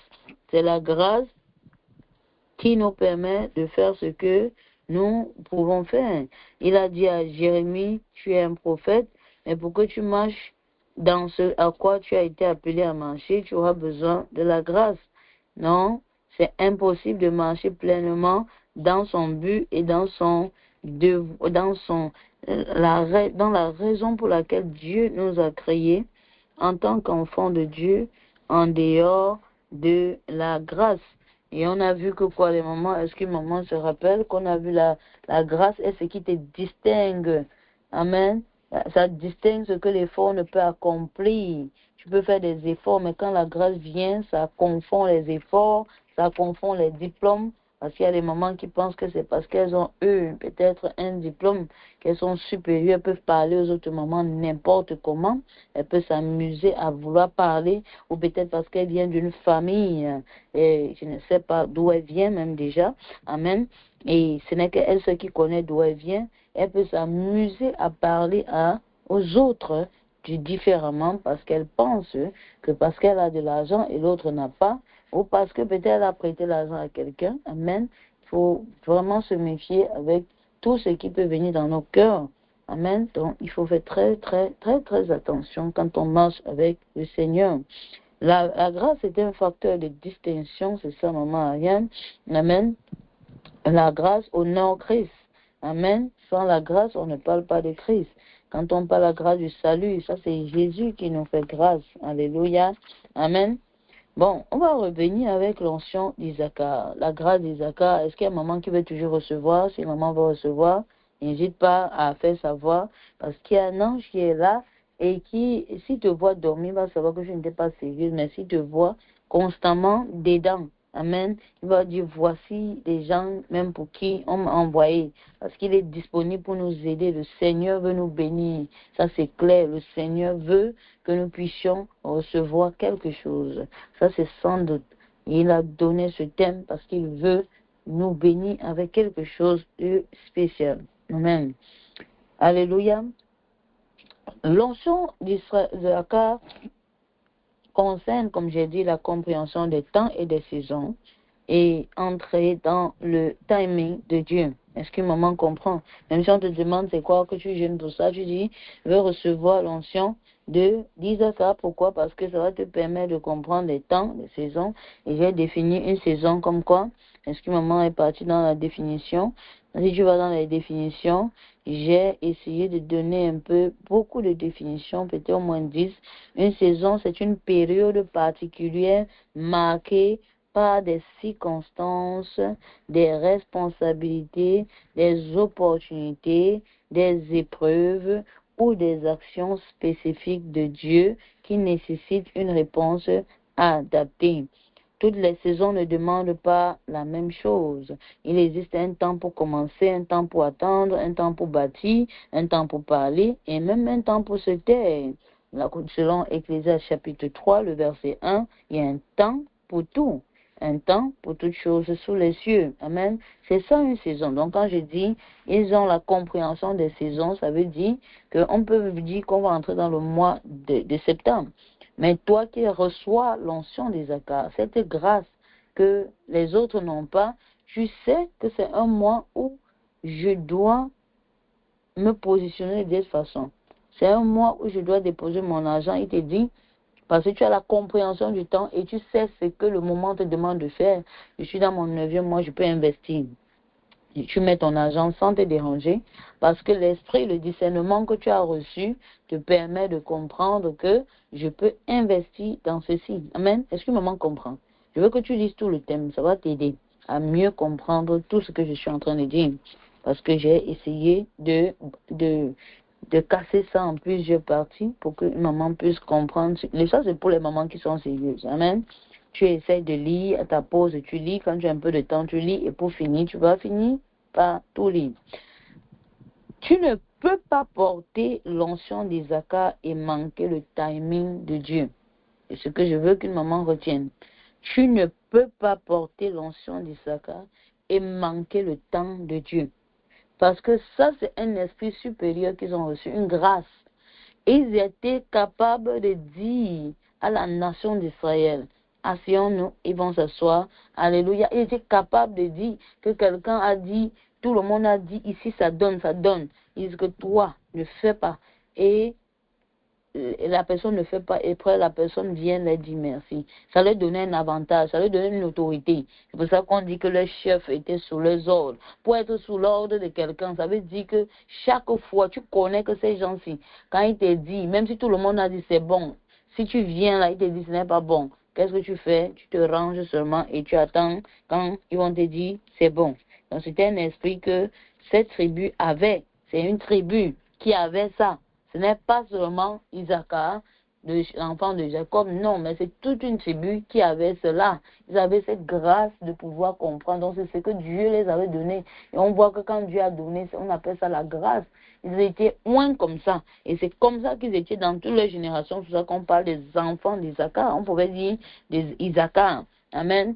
C'est la grâce qui nous permet de faire ce que nous pouvons faire. Il a dit à Jérémie, tu es un prophète, mais pour que tu marches dans ce à quoi tu as été appelé à marcher, tu auras besoin de la grâce. Non, c'est impossible de marcher pleinement dans son but et dans la raison pour laquelle Dieu nous a créés en tant qu'enfants de Dieu en dehors de la grâce. Et on a vu que quoi, les mamans, est-ce que maman se rappelle qu'on a vu la grâce est ce qui te distingue. Amen. Ça distingue ce que l'effort ne peut accomplir. Tu peux faire des efforts, mais quand la grâce vient, ça confond les efforts, ça confond les diplômes. Parce qu'il y a des mamans qui pensent que c'est parce qu'elles ont eu peut-être un diplôme, qu'elles sont supérieures, elles peuvent parler aux autres mamans n'importe comment. Elles peuvent s'amuser à vouloir parler, ou peut-être parce qu'elles viennent d'une famille, et je ne sais pas d'où elle vient même déjà. Amen. Et ce n'est qu'elle seule qui connaît d'où elle vient. Elle peut s'amuser à parler aux autres différemment parce qu'elle pense que parce qu'elle a de l'argent et l'autre n'a pas, ou parce que peut-être elle a prêté l'argent à quelqu'un. Amen. Il faut vraiment se méfier avec tout ce qui peut venir dans nos cœurs. Amen. Donc, il faut faire très, très, très, très attention quand on marche avec le Seigneur. La grâce est un facteur de distinction, c'est ça, maman Ariane. Amen. La grâce honore Christ. Amen. Sans la grâce, on ne parle pas de Christ. Quand on parle de la grâce du salut, ça c'est Jésus qui nous fait grâce. Alléluia. Amen. Bon, on va revenir avec l'onction d'Isaac. La grâce d'Isaac. Est-ce qu'il y a un maman qui veut toujours recevoir? Si maman veut recevoir, n'hésite pas à faire savoir. Parce qu'il y a un ange qui est là et qui, s'il te voit dormir, va savoir que je n'étais pas sérieuse, mais s'il te voit constamment dedans. Amen. Il va dire, voici des gens même pour qui on m'a envoyé. Parce qu'il est disponible pour nous aider. Le Seigneur veut nous bénir. Ça, c'est clair. Le Seigneur veut que nous puissions recevoir quelque chose. Ça, c'est sans doute. Il a donné ce thème parce qu'il veut nous bénir avec quelque chose de spécial. Amen. Alléluia. L'onction d'Isaac concerne, comme j'ai dit, la compréhension des temps et des saisons et entrer dans le timing de Dieu. Est-ce que maman comprend? Même si on te demande c'est quoi que tu jeûnes pour ça, tu dis, je veux recevoir l'onction d'Isaac. Pourquoi? Parce que ça va te permettre de comprendre les temps, les saisons. Et j'ai défini une saison comme quoi? Est-ce que maman est partie dans la définition? Si tu vas dans les définitions, j'ai essayé de donner beaucoup de définitions, peut-être au moins 10. Une saison, c'est une période particulière marquée par des circonstances, des responsabilités, des opportunités, des épreuves ou des actions spécifiques de Dieu qui nécessitent une réponse adaptée. Toutes les saisons ne demandent pas la même chose. Il existe un temps pour commencer, un temps pour attendre, un temps pour bâtir, un temps pour parler et même un temps pour se taire. Selon Ecclésiaste chapitre 3, le verset 1, il y a un temps pour tout. Un temps pour toutes choses sous les cieux. Amen. C'est ça une saison. Donc quand je dis, ils ont la compréhension des saisons, ça veut dire qu'on peut dire qu'on va entrer dans le mois de septembre. Mais toi qui reçois l'onction d'Isaac, cette grâce que les autres n'ont pas, tu sais que c'est un mois où je dois me positionner de cette façon. C'est un mois où je dois déposer mon argent. Il te dit, parce que tu as la compréhension du temps et tu sais ce que le moment te demande de faire. Je suis dans mon 9e mois, je peux investir. Tu mets ton argent sans te déranger parce que l'esprit, le discernement que tu as reçu te permet de comprendre que je peux investir dans ceci. Amen. Est-ce que maman comprend? Je veux que tu lises tout le thème. Ça va t'aider à mieux comprendre tout ce que je suis en train de dire. parce que j'ai essayé de casser ça en plusieurs parties pour que maman puisse comprendre. Ça, c'est pour les mamans qui sont sérieuses. Amen. Tu essaies de lire à ta pause, tu lis. Quand tu as un peu de temps, tu lis. Et pour finir, tu vas finir par tout lire. Tu ne peux pas porter l'onction d'Isaacar et manquer le timing de Dieu. C'est ce que je veux qu'une maman retienne. Tu ne peux pas porter l'onction d'Isaacar et manquer le temps de Dieu. Parce que ça, c'est un esprit supérieur qu'ils ont reçu, une grâce. Ils étaient capables de dire à la nation d'Israël, asseyons-nous, ils vont s'asseoir, alléluia. Ils étaient capables de dire que quelqu'un a dit, tout le monde a dit, ici ça donne, ça donne. Ils disent que toi, ne fais pas. Et la personne ne fait pas, et après la personne vient leur dire merci. Ça leur donnait un avantage, ça leur donnait une autorité. C'est pour ça qu'on dit que le chef était sous leurs ordres. Pour être sous l'ordre de quelqu'un, ça veut dire que chaque fois, tu connais que ces gens-ci, quand ils te disent, même si tout le monde a dit c'est bon, si tu viens là, ils te disent ce n'est pas bon, qu'est-ce que tu fais? Tu te ranges seulement et tu attends quand ils vont te dire c'est bon. Donc c'était un esprit que cette tribu avait. C'est une tribu qui avait ça. Ce n'est pas seulement Isaacar, l'enfant de Jacob, non, mais c'est toute une tribu qui avait cela. Ils avaient cette grâce de pouvoir comprendre. Donc c'est ce que Dieu les avait donné. Et on voit que quand Dieu a donné, on appelle ça la grâce. Ils étaient oints comme ça. Et c'est comme ça qu'ils étaient dans toutes les générations. C'est pour ça qu'on parle des enfants d'Isaacar. On pouvait dire des Isaacar. Amen.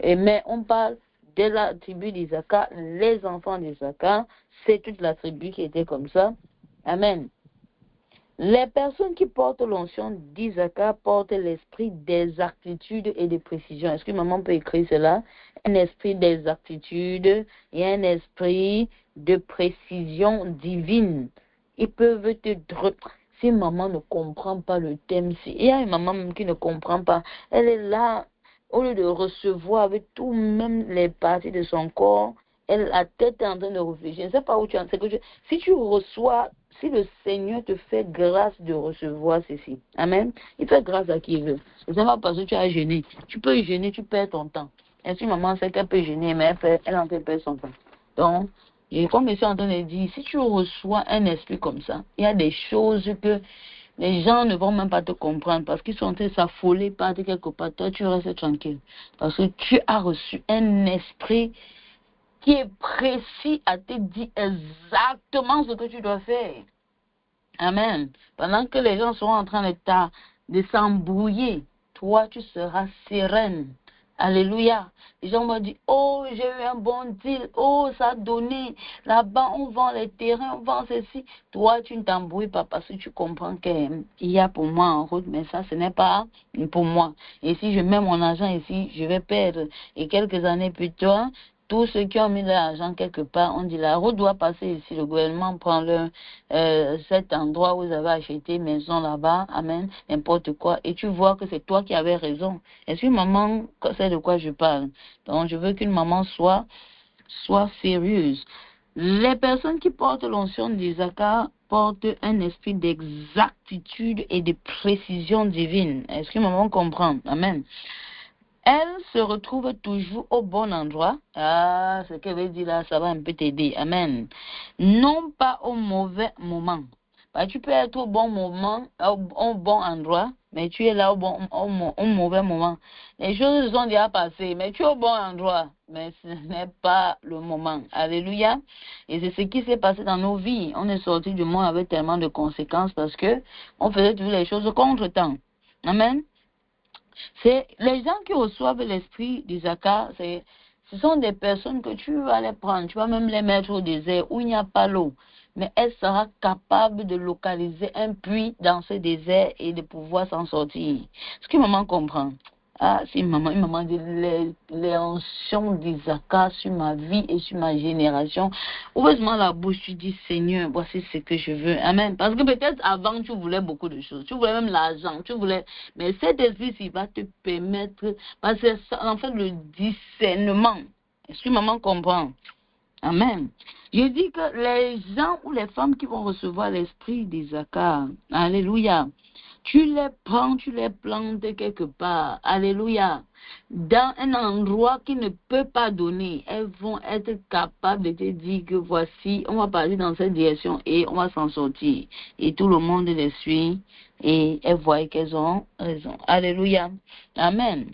Mais on parle de la tribu d'Isaacar, les enfants d'Isaacar. C'est toute la tribu qui était comme ça. Amen. Les personnes qui portent l'onction d'Isaacar portent l'esprit d'exactitude et de précision. Est-ce que maman peut écrire cela? Un esprit d'exactitude et un esprit de précision divine. Ils peuvent te... Si maman ne comprend pas le thème, il y a une maman même qui ne comprend pas, elle est là, au lieu de recevoir avec tout, même les parties de son corps, la tête est en train de réfléchir. Je ne sais pas où tu en sais. Si tu reçois, si le Seigneur te fait grâce de recevoir ceci, amen, il fait grâce à qui il veut. Ce n'est pas parce que tu as jeûné. Tu peux jeûner, tu perds ton temps. Et si maman sait qu'elle peut jeûner, mais elle en fait perdre son temps. Donc, et comme je suis en train de dire, si tu reçois un esprit comme ça, il y a des choses que les gens ne vont même pas te comprendre parce qu'ils sont en train de s'affoler par quelque part. Toi, tu restes tranquille. Parce que tu as reçu un esprit qui est précis à te dire exactement ce que tu dois faire. Amen. Pendant que les gens seront en train de s'embrouiller, toi, tu seras sereine. Alléluia. Les gens m'ont dit, oh, j'ai eu un bon deal. Oh, ça a donné. Là-bas, on vend les terrains, on vend ceci. Toi, tu ne t'embrouilles pas parce que tu comprends qu'il y a pour moi en route, mais ça, ce n'est pas pour moi. Et si je mets mon argent ici, je vais perdre. Et quelques années plus tard, tous ceux qui ont mis leur argent quelque part, on dit la route doit passer ici. Le gouvernement prend cet endroit où vous avez acheté maison là-bas, amen, n'importe quoi. Et tu vois que c'est toi qui avais raison. Est-ce qu'une maman sait de quoi je parle? Donc je veux qu'une maman soit sérieuse. Les personnes qui portent l'onction d'Isaacar portent un esprit d'exactitude et de précision divine. Est-ce que maman comprend? Amen. Elle se retrouve toujours au bon endroit. Ah, ce qu'elle veut dire là, ça va un peu t'aider. Amen. Non pas au mauvais moment. Bah, tu peux être au bon moment, au bon endroit, mais tu es là au mauvais moment. Les choses sont déjà passées, mais tu es au bon endroit, mais ce n'est pas le moment. Alléluia. Et c'est ce qui s'est passé dans nos vies. On est sorti du monde avec tellement de conséquences parce que on faisait toujours les choses contre temps. Amen. C'est les gens qui reçoivent l'esprit d'Isaacar, ce sont des personnes que tu vas les prendre, tu vas même les mettre au désert où il n'y a pas l'eau. Mais elle sera capable de localiser un puits dans ce désert et de pouvoir s'en sortir. Est-ce que maman comprend? Ah, si maman dit les onction d'Isaacar sur ma vie et sur ma génération. Heureusement, la bouche, tu dis, Seigneur, voici ce que je veux. Amen. Parce que peut-être avant, tu voulais beaucoup de choses. Tu voulais même l'argent. Mais cet esprit-ci va te permettre, parce que c'est en fait le discernement. Est-ce que maman comprend? Amen. Je dis que les gens ou les femmes qui vont recevoir l'esprit d'Issachar, alléluia, tu les prends, tu les plantes quelque part, alléluia, dans un endroit qui ne peut pas donner. Elles vont être capables de te dire que voici, on va partir dans cette direction et on va s'en sortir. Et tout le monde les suit et elles voient qu'elles ont raison. Alléluia. Amen.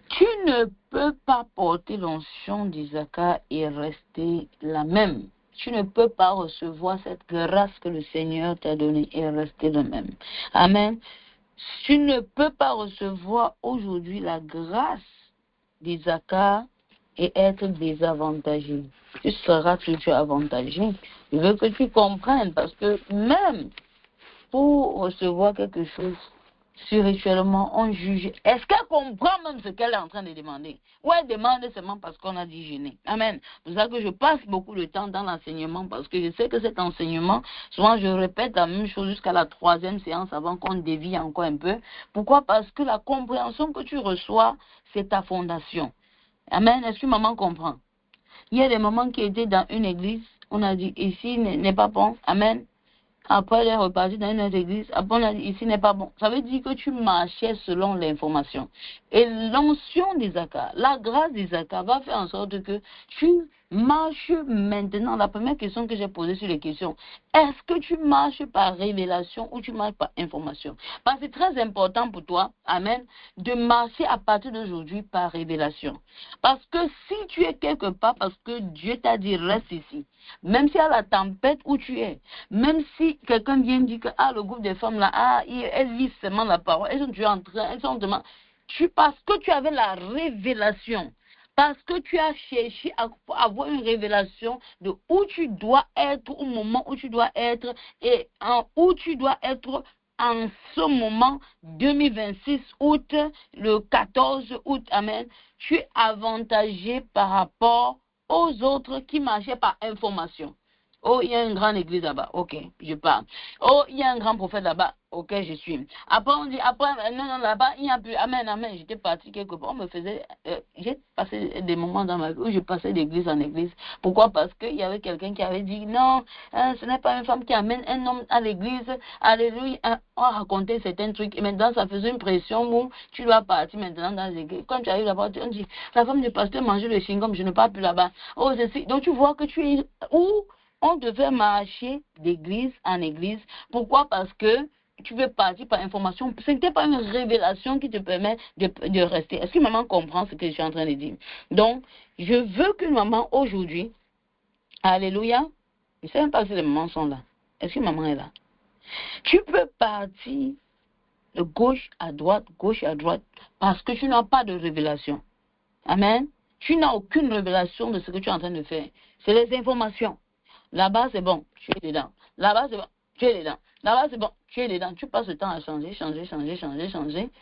Tu ne peux pas porter l'onction d'Issachar et rester la même. Tu ne peux pas recevoir cette grâce que le Seigneur t'a donnée et rester le même. Amen. Tu ne peux pas recevoir aujourd'hui la grâce d'Issachar et être désavantagé. Tu seras toujours avantagé. Je veux que tu comprennes parce que même pour recevoir quelque chose, spirituellement, on juge. Est-ce qu'elle comprend même ce qu'elle est en train de demander? Ou elle demande seulement parce qu'on a dit jeûner? Amen. C'est pour ça que je passe beaucoup de temps dans l'enseignement parce que je sais que cet enseignement, souvent je répète la même chose jusqu'à la 3e séance avant qu'on dévie encore un peu. Pourquoi? Parce que la compréhension que tu reçois, c'est ta fondation. Amen. Est-ce que maman comprend? Il y a des mamans qui étaient dans une église, on a dit ici n'est pas bon. Amen. Après, elle est repartie dans une autre église. Après, on a dit, ici n'est pas bon. Ça veut dire que tu marchais selon l'information. Et l'onction d'Issachar, la grâce d'Issachar va faire en sorte que tu marches maintenant. La première question que j'ai posée sur les questions, est-ce que tu marches par révélation ou tu marches par information? Parce que c'est très important pour toi, amen, de marcher à partir d'aujourd'hui par révélation. Parce que si tu es quelque part, parce que Dieu t'a dit reste ici, même s'il y a la tempête où tu es, même si quelqu'un vient dire que le groupe des femmes là, elles lisent seulement la parole, elles sont demandées, parce que tu avais la révélation, parce que tu as cherché à avoir une révélation de où tu dois être au moment où tu dois être et où tu dois être en ce moment 2026 août, le 14 août, amen, tu es avantagé par rapport aux autres qui marchaient par information. Oh, il y a une grande église là-bas. Ok, je parle. Oh, il y a un grand prophète là-bas. Ok, je suis. Après, on dit, non, là-bas, il n'y a plus. Amen, amen. J'étais parti quelque part. On me faisait, j'ai passé des moments dans ma vie où je passais d'église en église. Pourquoi? Parce qu'il y avait quelqu'un qui avait dit, non, ce n'est pas une femme qui amène un homme à l'église. Alléluia. On racontait certains trucs. Et maintenant, ça faisait une pression où tu dois partir maintenant dans l'église. Quand tu arrives là-bas, on dit, la femme du pasteur mangeait le chewing-gum, je ne pars plus là-bas. Oh, ceci. Donc, tu vois que tu es où? On devait marcher d'église en église. Pourquoi? Parce que tu veux partir par information. Ce n'était pas une révélation qui te permet de rester. Est-ce que maman comprend ce que je suis en train de dire? Donc, je veux que maman aujourd'hui, alléluia, je ne sais même pas si les mamans sont là. Est-ce que maman est là? Tu peux partir de gauche à droite, parce que tu n'as pas de révélation. Amen. Tu n'as aucune révélation de ce que tu es en train de faire. C'est les informations. Là-bas, c'est bon, tu es dedans. Là-bas, c'est bon, tu es dedans. Là-bas, c'est bon, tu es dedans. Tu passes le temps à changer.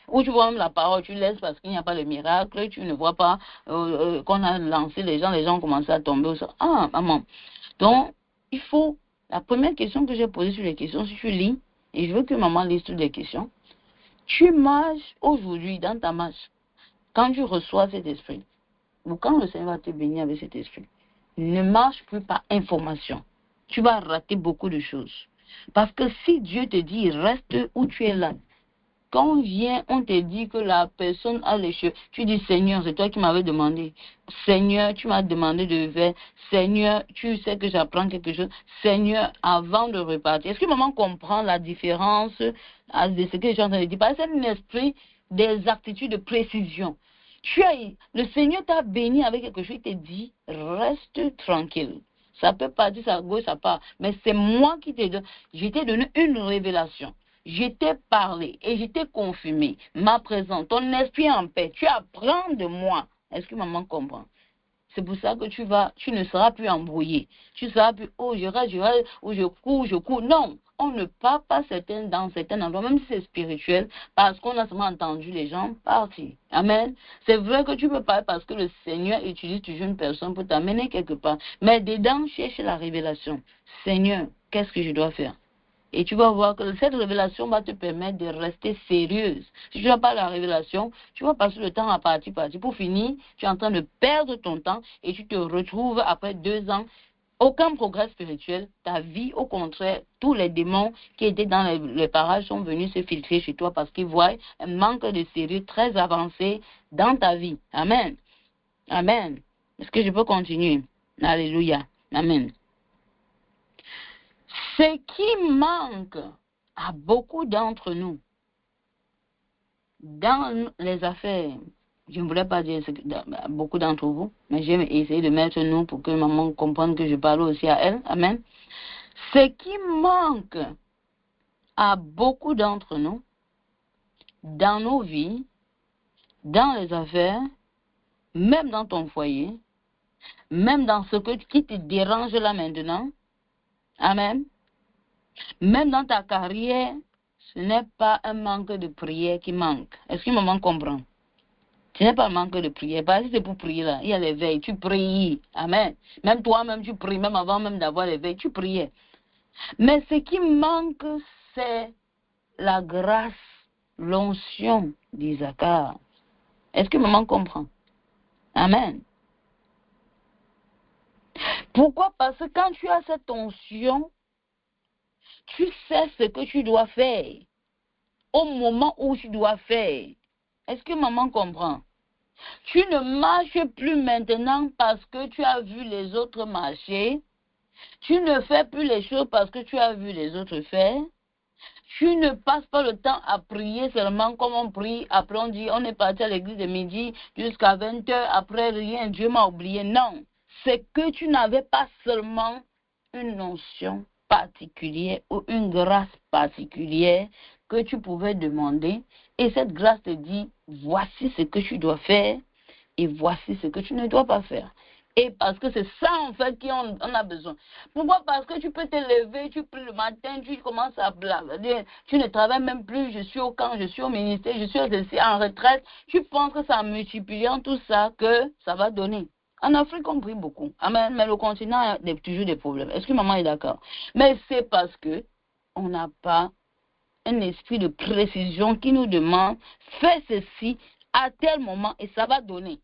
Ou tu vois même la parole, tu laisses parce qu'il n'y a pas de miracle. Tu ne vois pas qu'on a lancé les gens ont commencé à tomber au sol. Ah, maman. Donc, il faut, la première question que j'ai posée sur les questions, si tu lis, et je veux que maman lise toutes les questions, tu marches aujourd'hui dans ta marche. Quand tu reçois cet esprit, ou quand le Seigneur va te bénir avec cet esprit, ne marche plus par information. Tu vas rater beaucoup de choses. Parce que si Dieu te dit, reste où tu es là, quand on vient, on te dit que la personne a les cheveux, tu dis, Seigneur, c'est toi qui m'avais demandé. Seigneur, tu m'as demandé de faire. Seigneur, tu sais que j'apprends quelque chose. Seigneur, avant de repartir. Est-ce que maman comprend la différence de ce que je suis en train de dire? Parce que c'est un esprit des aptitudes de précision. Le Seigneur t'a béni avec quelque chose, il t'a dit, reste tranquille. Ça peut partir, ça gauche, ça part. Mais c'est moi qui t'ai donné. Je t'ai donné une révélation. Je t'ai parlé et je t'ai confirmé ma présence. Ton esprit en paix. Tu apprends de moi. Est-ce que maman comprend? C'est pour ça que tu ne seras plus embrouillé. Tu seras plus, je reste, ou je cours. Non, on ne part pas dans certains endroits, même si c'est spirituel, parce qu'on a seulement entendu les gens partir. Amen. C'est vrai que tu peux pas parce que le Seigneur utilise toujours une personne pour t'amener quelque part. Mais dedans, cherche la révélation. Seigneur, qu'est-ce que je dois faire? Et tu vas voir que cette révélation va te permettre de rester sérieuse. Si tu n'as pas la révélation, tu vas passer le temps à partir. Pour finir, tu es en train de perdre ton temps et tu te retrouves après 2 ans. Aucun progrès spirituel. Ta vie, au contraire, tous les démons qui étaient dans les parages sont venus se filtrer chez toi parce qu'ils voient un manque de sérieux très avancé dans ta vie. Amen. Amen. Est-ce que je peux continuer? Alléluia. Amen. Ce qui manque à beaucoup d'entre nous dans les affaires, je ne voulais pas dire beaucoup d'entre vous, mais j'ai essayé de mettre nous pour que maman comprenne que je parle aussi à elle. Amen. Ce qui manque à beaucoup d'entre nous dans nos vies, dans les affaires, même dans ton foyer, même dans ce qui te dérange là maintenant. Amen. Même dans ta carrière, ce n'est pas un manque de prière qui manque. Est-ce que maman comprend? Ce n'est pas un manque de prière. Parce que c'est pour prier là. Il y a l'éveil. Tu pries. Amen. Même toi-même, tu pries. Même avant même d'avoir l'éveil, tu priais. Mais ce qui manque, c'est la grâce, l'onction d'Isaac. Est-ce que maman comprend? Amen. Pourquoi? Parce que quand tu as cette onction, tu sais ce que tu dois faire au moment où tu dois faire. Est-ce que maman comprend? Tu ne marches plus maintenant parce que tu as vu les autres marcher. Tu ne fais plus les choses parce que tu as vu les autres faire. Tu ne passes pas le temps à prier seulement comme on prie. Après on dit on est parti à l'église de midi jusqu'à 20h. Après rien, Dieu m'a oublié. Non. C'est que tu n'avais pas seulement une notion particulière ou une grâce particulière que tu pouvais demander. Et cette grâce te dit, voici ce que tu dois faire et voici ce que tu ne dois pas faire. Et parce que c'est ça en fait qu'on a besoin. Pourquoi? Parce que tu peux te lever, tu pries le matin, tu commences à blablater, tu ne travailles même plus, je suis au camp, je suis au ministère, je suis en retraite. Tu penses que c'est en multipliant tout ça que ça va donner. En Afrique, on prie beaucoup. Amen. Mais le continent a toujours des problèmes. Est-ce que maman est d'accord? Mais c'est parce que on n'a pas un esprit de précision qui nous demande, fais ceci à tel moment et ça va donner.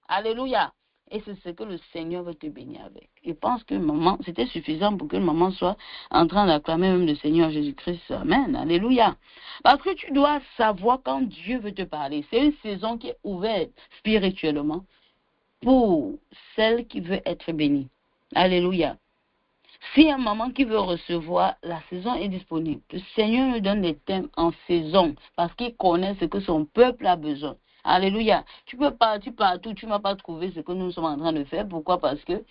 Alléluia. Et c'est ce que le Seigneur veut te bénir avec. Je pense que maman, c'était suffisant pour que maman soit en train d'acclamer même le Seigneur Jésus-Christ. Amen. Alléluia. Parce que tu dois savoir quand Dieu veut te parler. C'est une saison qui est ouverte spirituellement pour celle qui veut être bénie. Alléluia. Si un maman qui veut recevoir, la saison est disponible. Le Seigneur nous donne des thèmes en saison parce qu'il connaît ce que son peuple a besoin. Alléluia. Tu peux partir partout, tu ne vas pas trouver ce que nous sommes en train de faire. Pourquoi? Parce que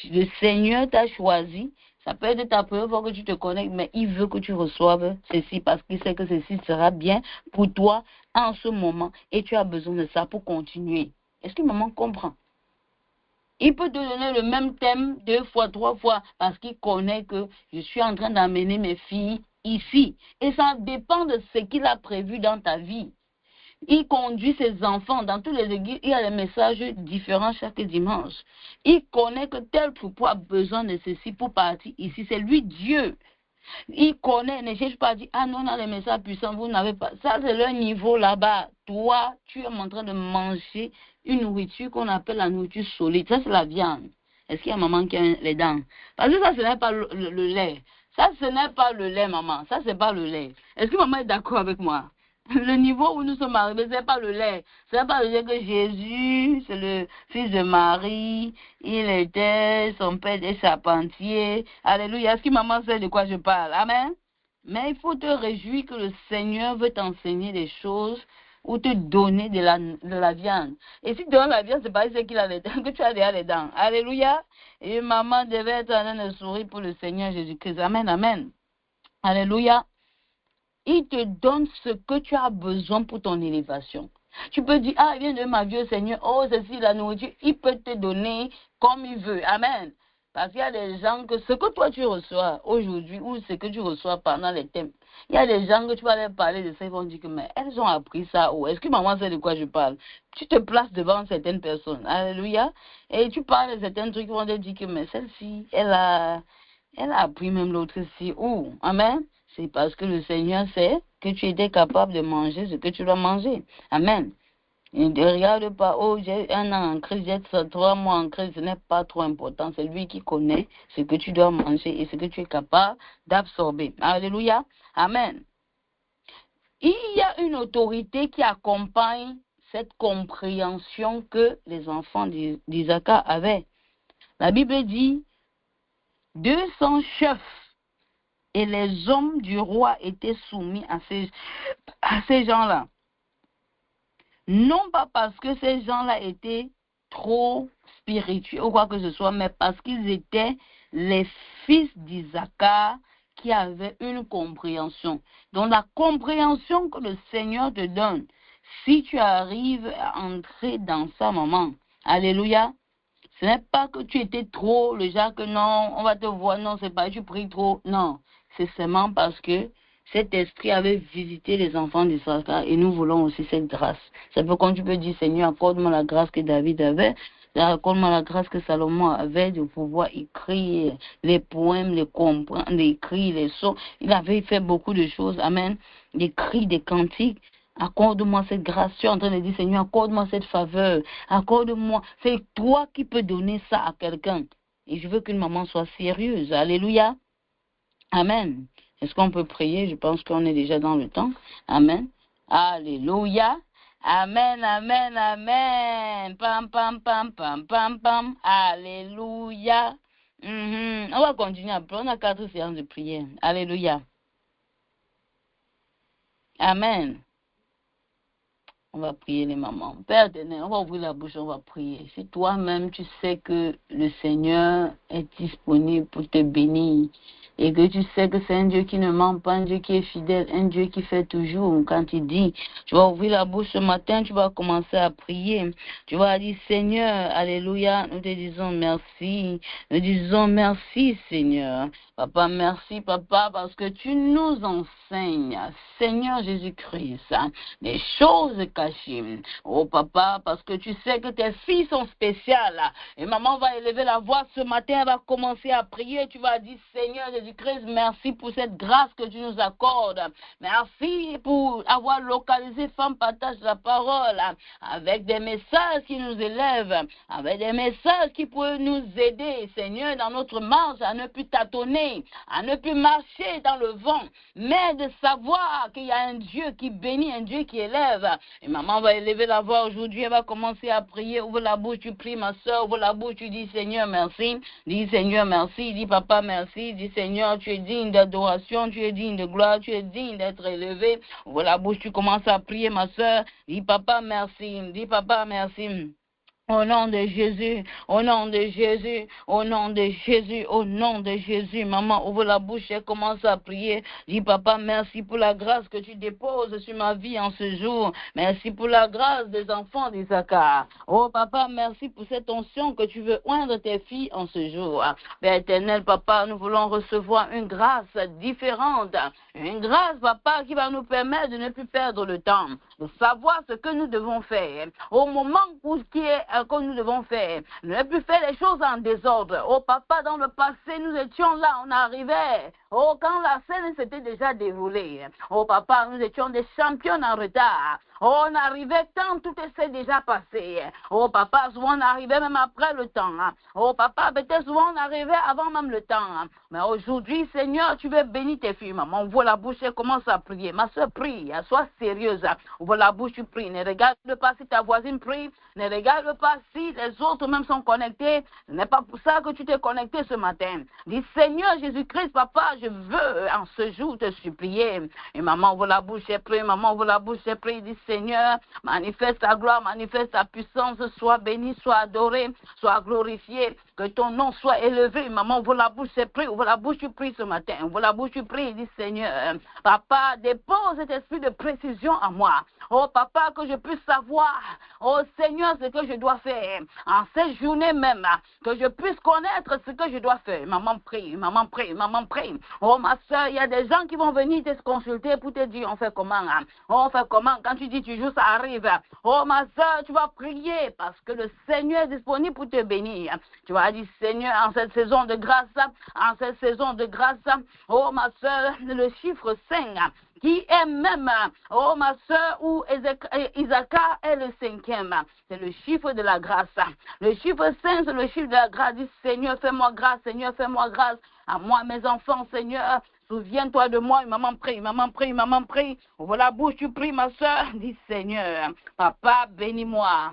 le Seigneur t'a choisi. Ça peut être ta première fois que tu te connectes, mais il veut que tu reçoives ceci parce qu'il sait que ceci sera bien pour toi en ce moment. Et tu as besoin de ça pour continuer. Est-ce que maman comprend? Il peut te donner le même thème 2 fois, 3 fois, parce qu'il connaît que je suis en train d'amener mes filles ici. Et ça dépend de ce qu'il a prévu dans ta vie. Il conduit ses enfants dans toutes les églises. Il y a des messages différents chaque dimanche. Il connaît que tel troupeau a besoin de ceci pour partir ici. C'est lui Dieu. Il connaît, ne cherche pas à dire, ah non, on a les messages puissants, vous n'avez pas. Ça, c'est leur niveau là-bas. Toi, tu es en train de manger une nourriture qu'on appelle la nourriture solide. Ça, c'est la viande. Est-ce qu'il y a maman qui a les dents? Parce que ça, ce n'est pas le lait. Ça, ce n'est pas le lait, maman. Ça, c'est pas le lait. Est-ce que maman est d'accord avec moi? Le niveau où nous sommes arrivés, ce n'est pas le lait. Ce n'est pas le lait que Jésus, c'est le fils de Marie, il était, son père est charpentier. Alléluia. Est-ce que maman sait de quoi je parle? Amen. Mais il faut te réjouir que le Seigneur veut t'enseigner des choses ou te donner de la viande. Et si tu donnes la viande, c'est pas qu'il a les dents, que tu as déjà les dents. Alléluia. Et maman devait être en train de sourire pour le Seigneur Jésus-Christ. Amen, amen. Alléluia. Il te donne ce que tu as besoin pour ton élévation. Tu peux dire, ah, viens de ma vie au Seigneur, oh, ceci, la nourriture. Il peut te donner comme il veut. Amen. Parce qu'il y a des gens que ce que toi tu reçois aujourd'hui ou ce que tu reçois pendant les thèmes, il y a des gens que tu vas leur parler de ça, ils vont dire que, mais elles ont appris ça où? Est-ce que maman sait de quoi je parle? Tu te places devant certaines personnes. Alléluia. Et tu parles de certains trucs, ils vont te dire que, mais celle-ci, elle a appris même l'autre ci. Où? Amen. c'est parce que le Seigneur sait que tu étais capable de manger ce que tu dois manger. Amen. Et ne regarde pas, oh, j'ai 1 an en crise, j'ai 3 mois en crise, ce n'est pas trop important. C'est lui qui connaît ce que tu dois manger et ce que tu es capable d'absorber. Alléluia. Amen. Il y a une autorité qui accompagne cette compréhension que les enfants d'Isaac avaient. La Bible dit, 200 chefs et les hommes du roi étaient soumis à ces gens-là. Non pas parce que ces gens-là étaient trop spirituels ou quoi que ce soit, mais parce qu'ils étaient les fils d'Isaac qui avaient une compréhension. Donc la compréhension que le Seigneur te donne, si tu arrives à entrer dans ça, maman, alléluia, ce n'est pas que tu étais trop, le genre que non, on va te voir, non, c'est pas, tu pries trop, non, c'est seulement parce que cet esprit avait visité les enfants d'Israël et nous voulons aussi cette grâce. C'est pourquoi tu peux dire, Seigneur, accorde-moi la grâce que David avait, accorde-moi la grâce que Salomon avait de pouvoir écrire les poèmes, les comprendre, écrire les sons. Il avait fait beaucoup de choses, amen, des cris, des cantiques. Accorde-moi cette grâce. Tu es en train de dire, Seigneur, accorde-moi cette faveur. Accorde-moi. C'est toi qui peux donner ça à quelqu'un. Et je veux qu'une maman soit sérieuse. Alléluia. Amen. Est-ce qu'on peut prier? Je pense qu'on est déjà dans le temps. Amen. Alléluia. Amen, amen, amen. Pam, pam, pam, pam, pam, pam. Alléluia. On va continuer à prier. On a 4 séances de prière. Alléluia. Amen. On va prier les mamans. Père éternel, on va ouvrir la bouche, on va prier. Si toi-même tu sais que le Seigneur est disponible pour te bénir et que tu sais que c'est un Dieu qui ne ment pas, un Dieu qui est fidèle, un Dieu qui fait toujours. Quand il dit, tu vas ouvrir la bouche ce matin, tu vas commencer à prier. Tu vas dire, Seigneur, alléluia, nous te disons merci. Nous disons merci, Seigneur. Papa, merci, papa, parce que tu nous enseignes, Seigneur Jésus-Christ, des choses cachées. Oh, papa, parce que tu sais que tes filles sont spéciales. Et maman va élever la voix ce matin, elle va commencer à prier. Tu vas dire, Seigneur Jésus-Christ, merci pour cette grâce que tu nous accordes. Merci pour avoir localisé Femme Partage la parole avec des messages qui nous élèvent, avec des messages qui peuvent nous aider, Seigneur, dans notre marche, à ne plus tâtonner, à ne plus marcher dans le vent, mais de savoir qu'il y a un Dieu qui bénit, un Dieu qui élève. Et maman va élever la voix aujourd'hui, elle va commencer à prier. Ouvre la bouche, tu pries, ma soeur, ouvre la bouche, tu dis Seigneur, merci. Dis Seigneur, merci. Dis Papa, merci. Dis Seigneur, tu es digne d'adoration, tu es digne de gloire, tu es digne d'être élevé. Ouvre la bouche, tu commences à prier, ma soeur. Dis Papa, merci. Dis Papa, merci. Au nom de Jésus, au nom de Jésus, au nom de Jésus, au nom de Jésus. Maman, ouvre la bouche et commence à prier. Dis, papa, merci pour la grâce que tu déposes sur ma vie en ce jour. Merci pour la grâce des enfants d'Isaac. Oh, papa, merci pour cette onction que tu veux oindre tes filles en ce jour. Père éternel, papa, nous voulons recevoir une grâce différente. Une grâce, papa, qui va nous permettre de ne plus perdre le temps, de savoir ce que nous devons faire. Au moment où que nous devons faire, ne plus faire les choses en désordre. Oh papa, dans le passé, nous étions là, on arrivait. Oh, quand la scène s'était déjà déroulée. Oh papa, nous étions des champions en retard. Oh, on arrivait quand tout s'est déjà passé. Oh papa, souvent on arrivait même après le temps. Oh papa, peut-être souvent on arrivait avant même le temps. Mais aujourd'hui, Seigneur, tu veux bénir tes filles. Maman, ouvre la bouche et commence à prier. Ma soeur, prie, sois sérieuse. Ouvre la bouche, tu pries. Ne regarde pas si ta voisine prie. Ne regarde pas si les autres même sont connectés. Ce n'est pas pour ça que tu t'es connecté ce matin. Dis, Seigneur Jésus-Christ, papa, je veux en ce jour te supplier. Et maman, ouvre la bouche et prie. Maman, ouvre la bouche et prie. Dis, Seigneur, manifeste ta gloire, manifeste ta puissance. Sois béni, sois adoré, sois glorifié. Que ton nom soit élevé. Maman, ouvre la bouche et prie. Ouvre la bouche, tu pries ce matin. Ouvre la bouche, tu pries. Dis, Seigneur, papa, dépose cet esprit de précision en moi. Oh papa, que je puisse savoir, oh Seigneur, ce que je dois faire. En cette journée même, que je puisse connaître ce que je dois faire. Maman prie, maman prie, maman prie. Oh ma soeur, il y a des gens qui vont venir te consulter pour te dire on fait comment. On fait comment? Quand tu dis tu joues, ça arrive. Oh ma soeur, tu vas prier parce que le Seigneur est disponible pour te bénir. Tu vas dire Seigneur, en cette saison de grâce, en cette saison de grâce, oh ma soeur, le chiffre 5, qui est même, oh ma soeur, où Isaac est le 5e. C'est le chiffre de la grâce. Le chiffre 5, c'est le chiffre de la grâce. Dis Seigneur, fais-moi grâce, Seigneur, fais-moi grâce. À moi, mes enfants, Seigneur. Souviens-toi de moi, maman prie, maman prie, maman prie. Ouvre la bouche, tu pries, ma soeur. Dis Seigneur, papa, bénis-moi.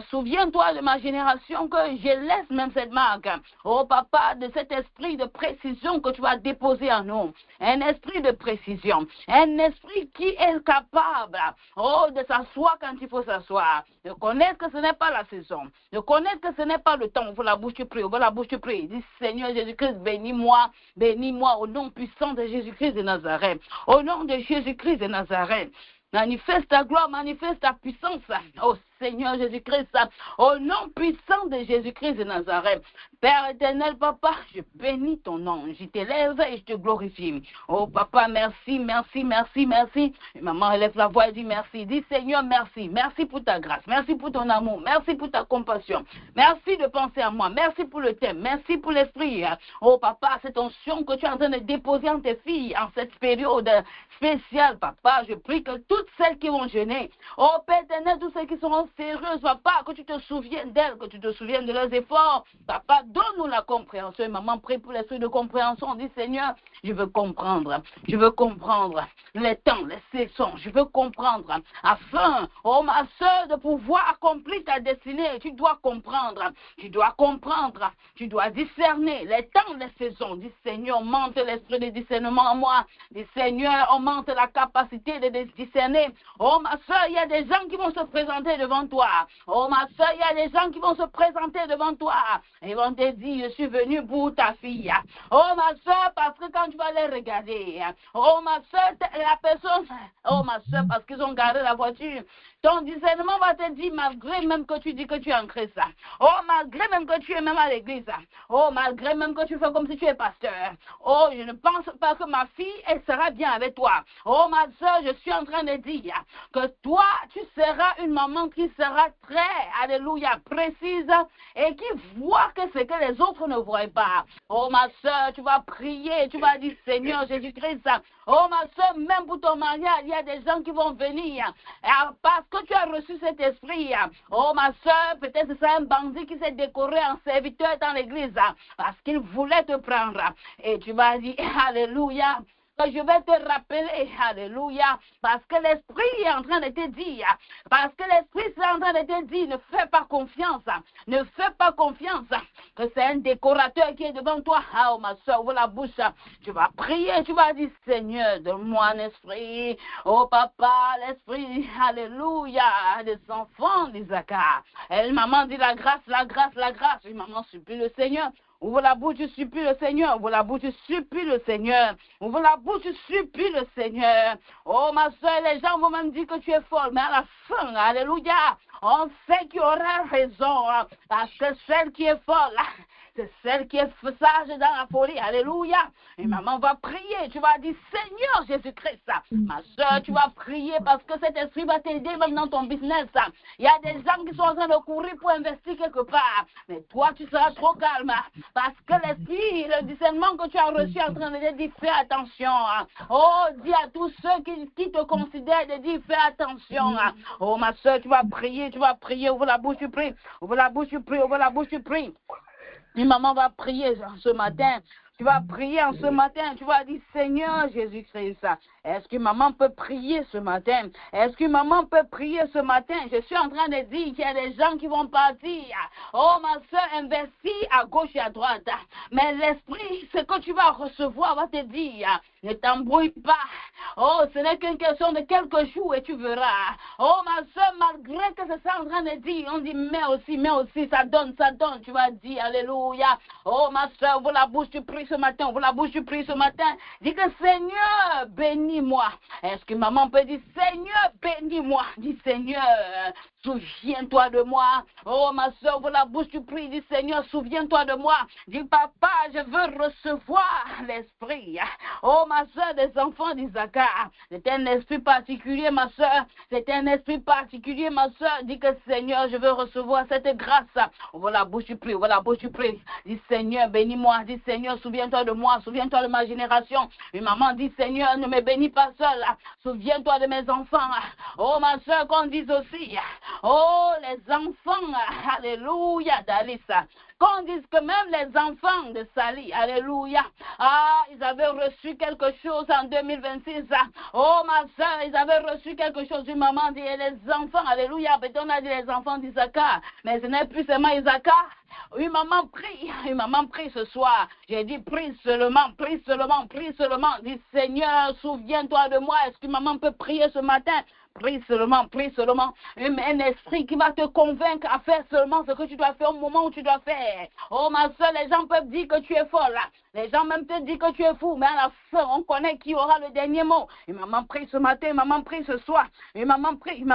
Souviens-toi de ma génération que je laisse même cette marque. Oh papa, de cet esprit de précision que tu vas déposer en nous. Un esprit de précision. Un esprit qui est capable, oh, de s'asseoir quand il faut s'asseoir. De connaître que ce n'est pas la saison. De connaître que ce n'est pas le temps. Ouvre la bouche, tu pries, ouvre la bouche, tu pries. Dis Seigneur Jésus-Christ, bénis-moi, bénis-moi au nom puissant de Jésus-Christ de Nazareth. Au nom de Jésus-Christ de Nazareth. Manifeste ta gloire, manifeste ta puissance. Oh Seigneur Jésus-Christ, au nom puissant de Jésus-Christ de Nazareth. Père éternel, papa, je bénis ton nom. Je t'élève et je te glorifie. Oh papa, merci, merci, merci, merci. Et maman élève la voix et dit merci. Dis Seigneur, merci. Merci pour ta grâce. Merci pour ton amour. Merci pour ta compassion. Merci de penser à moi. Merci pour le thème. Merci pour l'esprit. Oh papa, cette onction que tu es en train de déposer en tes filles en cette période spéciale, papa, je prie que toutes celles qui vont jeûner, oh Père éternel, tous ceux qui seront sérieuses, papa, que tu te souviennes d'elles, que tu te souviennes de leurs efforts. Papa, donne-nous la compréhension. Et maman prie pour l'esprit de compréhension. On dit, Seigneur, je veux comprendre. Je veux comprendre les temps, les saisons. Je veux comprendre afin, oh ma soeur, de pouvoir accomplir ta destinée. Tu dois comprendre. Tu dois comprendre. Tu dois discerner les temps, les saisons. Dis, Seigneur, monte l'esprit de discernement en moi. Dis, Seigneur, augmente la capacité de discerner. Oh ma soeur, il y a des gens qui vont se présenter devant toi. Oh ma soeur, il y a des gens qui vont se présenter devant toi. Ils vont te dire, je suis venu pour ta fille. Oh ma soeur, parce que quand tu vas les regarder, oh ma soeur, la personne, oh ma soeur, parce qu'ils ont garé la voiture, ton discernement va te dire, malgré même que tu dis que tu es en Christ, oh malgré même que tu es même à l'église, oh malgré même que tu fais comme si tu es pasteur, oh je ne pense pas que ma fille, elle sera bien avec toi. Oh ma soeur, je suis en train de dire que toi, tu seras une maman qui sera très, alléluia, précise et qui voit que ce que les autres ne voient pas. Oh ma soeur, tu vas prier, tu vas dire Seigneur Jésus-Christ. Oh ma soeur, même pour ton mariage, il y a des gens qui vont venir parce que tu as reçu cet esprit. Oh ma soeur, peut-être c'est un bandit qui s'est décoré en serviteur dans l'église parce qu'il voulait te prendre. Et tu vas dire Alléluia. Que je vais te rappeler, alléluia, parce que l'esprit est en train de te dire, parce que l'esprit est en train de te dire, ne fais pas confiance, que c'est un décorateur qui est devant toi. Ah, oh ma soeur, ouvre la bouche, tu vas prier, tu vas dire, Seigneur, donne-moi un esprit, oh papa, l'esprit, alléluia, des enfants d'Isaac. Elle, maman dit la grâce, la grâce, la grâce, et maman supplie le Seigneur. Ouvre la bouche, tu supplies le Seigneur. Ouvre la bouche, tu supplies le Seigneur. Ouvre la bouche, tu supplies le Seigneur. Oh, ma soeur, les gens vont même dire que tu es folle. Mais à la fin, alléluia, on sait qu'il y aura raison. Parce que celle qui est folle, c'est celle qui est sage dans la folie. Alléluia. Et maman va prier. Tu vas dire, Seigneur Jésus-Christ. Ma soeur, tu vas prier parce que cet esprit va t'aider même dans ton business. Il y a des gens qui sont en train de courir pour investir quelque part. Mais toi, tu seras trop calme. Parce que l'esprit, le discernement que tu as reçu en train de te dire, fais attention. Oh, dis à tous ceux qui te considèrent de dire, fais attention. Oh, ma soeur, tu vas prier. Ouvre la bouche, tu pries. Ouvre la bouche, tu pries. Ouvre la bouche, tu pries. Et maman va prier ce matin. Tu vas prier en ce matin. Tu vas dire, Seigneur Jésus-Christ, est-ce que maman peut prier ce matin? Est-ce que maman peut prier ce matin? Je suis en train de dire qu'il y a des gens qui vont partir. Oh, ma soeur, investis à gauche et à droite. Mais l'esprit, ce que tu vas recevoir va te dire, ne t'embrouille pas. Oh, ce n'est qu'une question de quelques jours et tu verras. Oh, ma soeur, malgré que c'est ça en train de dire, on dit, mais aussi, ça donne, tu vas dire, alléluia. Oh, ma soeur, ouvre la bouche, tu pries ce matin, ouvre la bouche, tu pries ce matin. Dis que Seigneur, bénis-moi. Est-ce que maman peut dire, Seigneur, bénis-moi. Dis, Seigneur, souviens-toi de moi. Oh, ma soeur, ouvre la bouche, tu pries, dis, Seigneur, souviens-toi de moi. Dis, papa, je veux recevoir l'esprit. Oh, ma soeur, des enfants d'Isaac. C'est un esprit particulier, ma soeur. C'est un esprit particulier, ma soeur. Dis que Seigneur, je veux recevoir cette grâce. Ouvre la bouche, tu pries, ouvre la bouche, tu pries. Dis, Seigneur, bénis-moi. Dis, Seigneur, souviens-toi de moi. Souviens-toi de ma génération. Une maman dit, Seigneur, ne me bénis pas seule. Souviens-toi de mes enfants. Oh, ma soeur, qu'on dise aussi. Oh, les enfants. Alléluia, d'Alissa. Qu'on dise que même les enfants de Sali, alléluia, ils avaient reçu quelque chose en 2026. Oh, ma soeur, ils avaient reçu quelque chose. Une maman dit, et les enfants, alléluia, peut-être on a dit les enfants d'Isaac, mais ce n'est plus seulement Isaac. Une maman prie ce soir. J'ai dit, prie seulement. Dis, Seigneur, souviens-toi de moi. Est-ce qu'une maman peut prier ce matin? Prie seulement. Un esprit qui va te convaincre à faire seulement ce que tu dois faire au moment où tu dois faire. Oh, ma soeur, les gens peuvent dire que tu es folle. Les gens même te disent que tu es fou. Mais à la fin, on connaît qui aura le dernier mot. Et maman prie ce matin, maman prie ce soir. Et maman prie.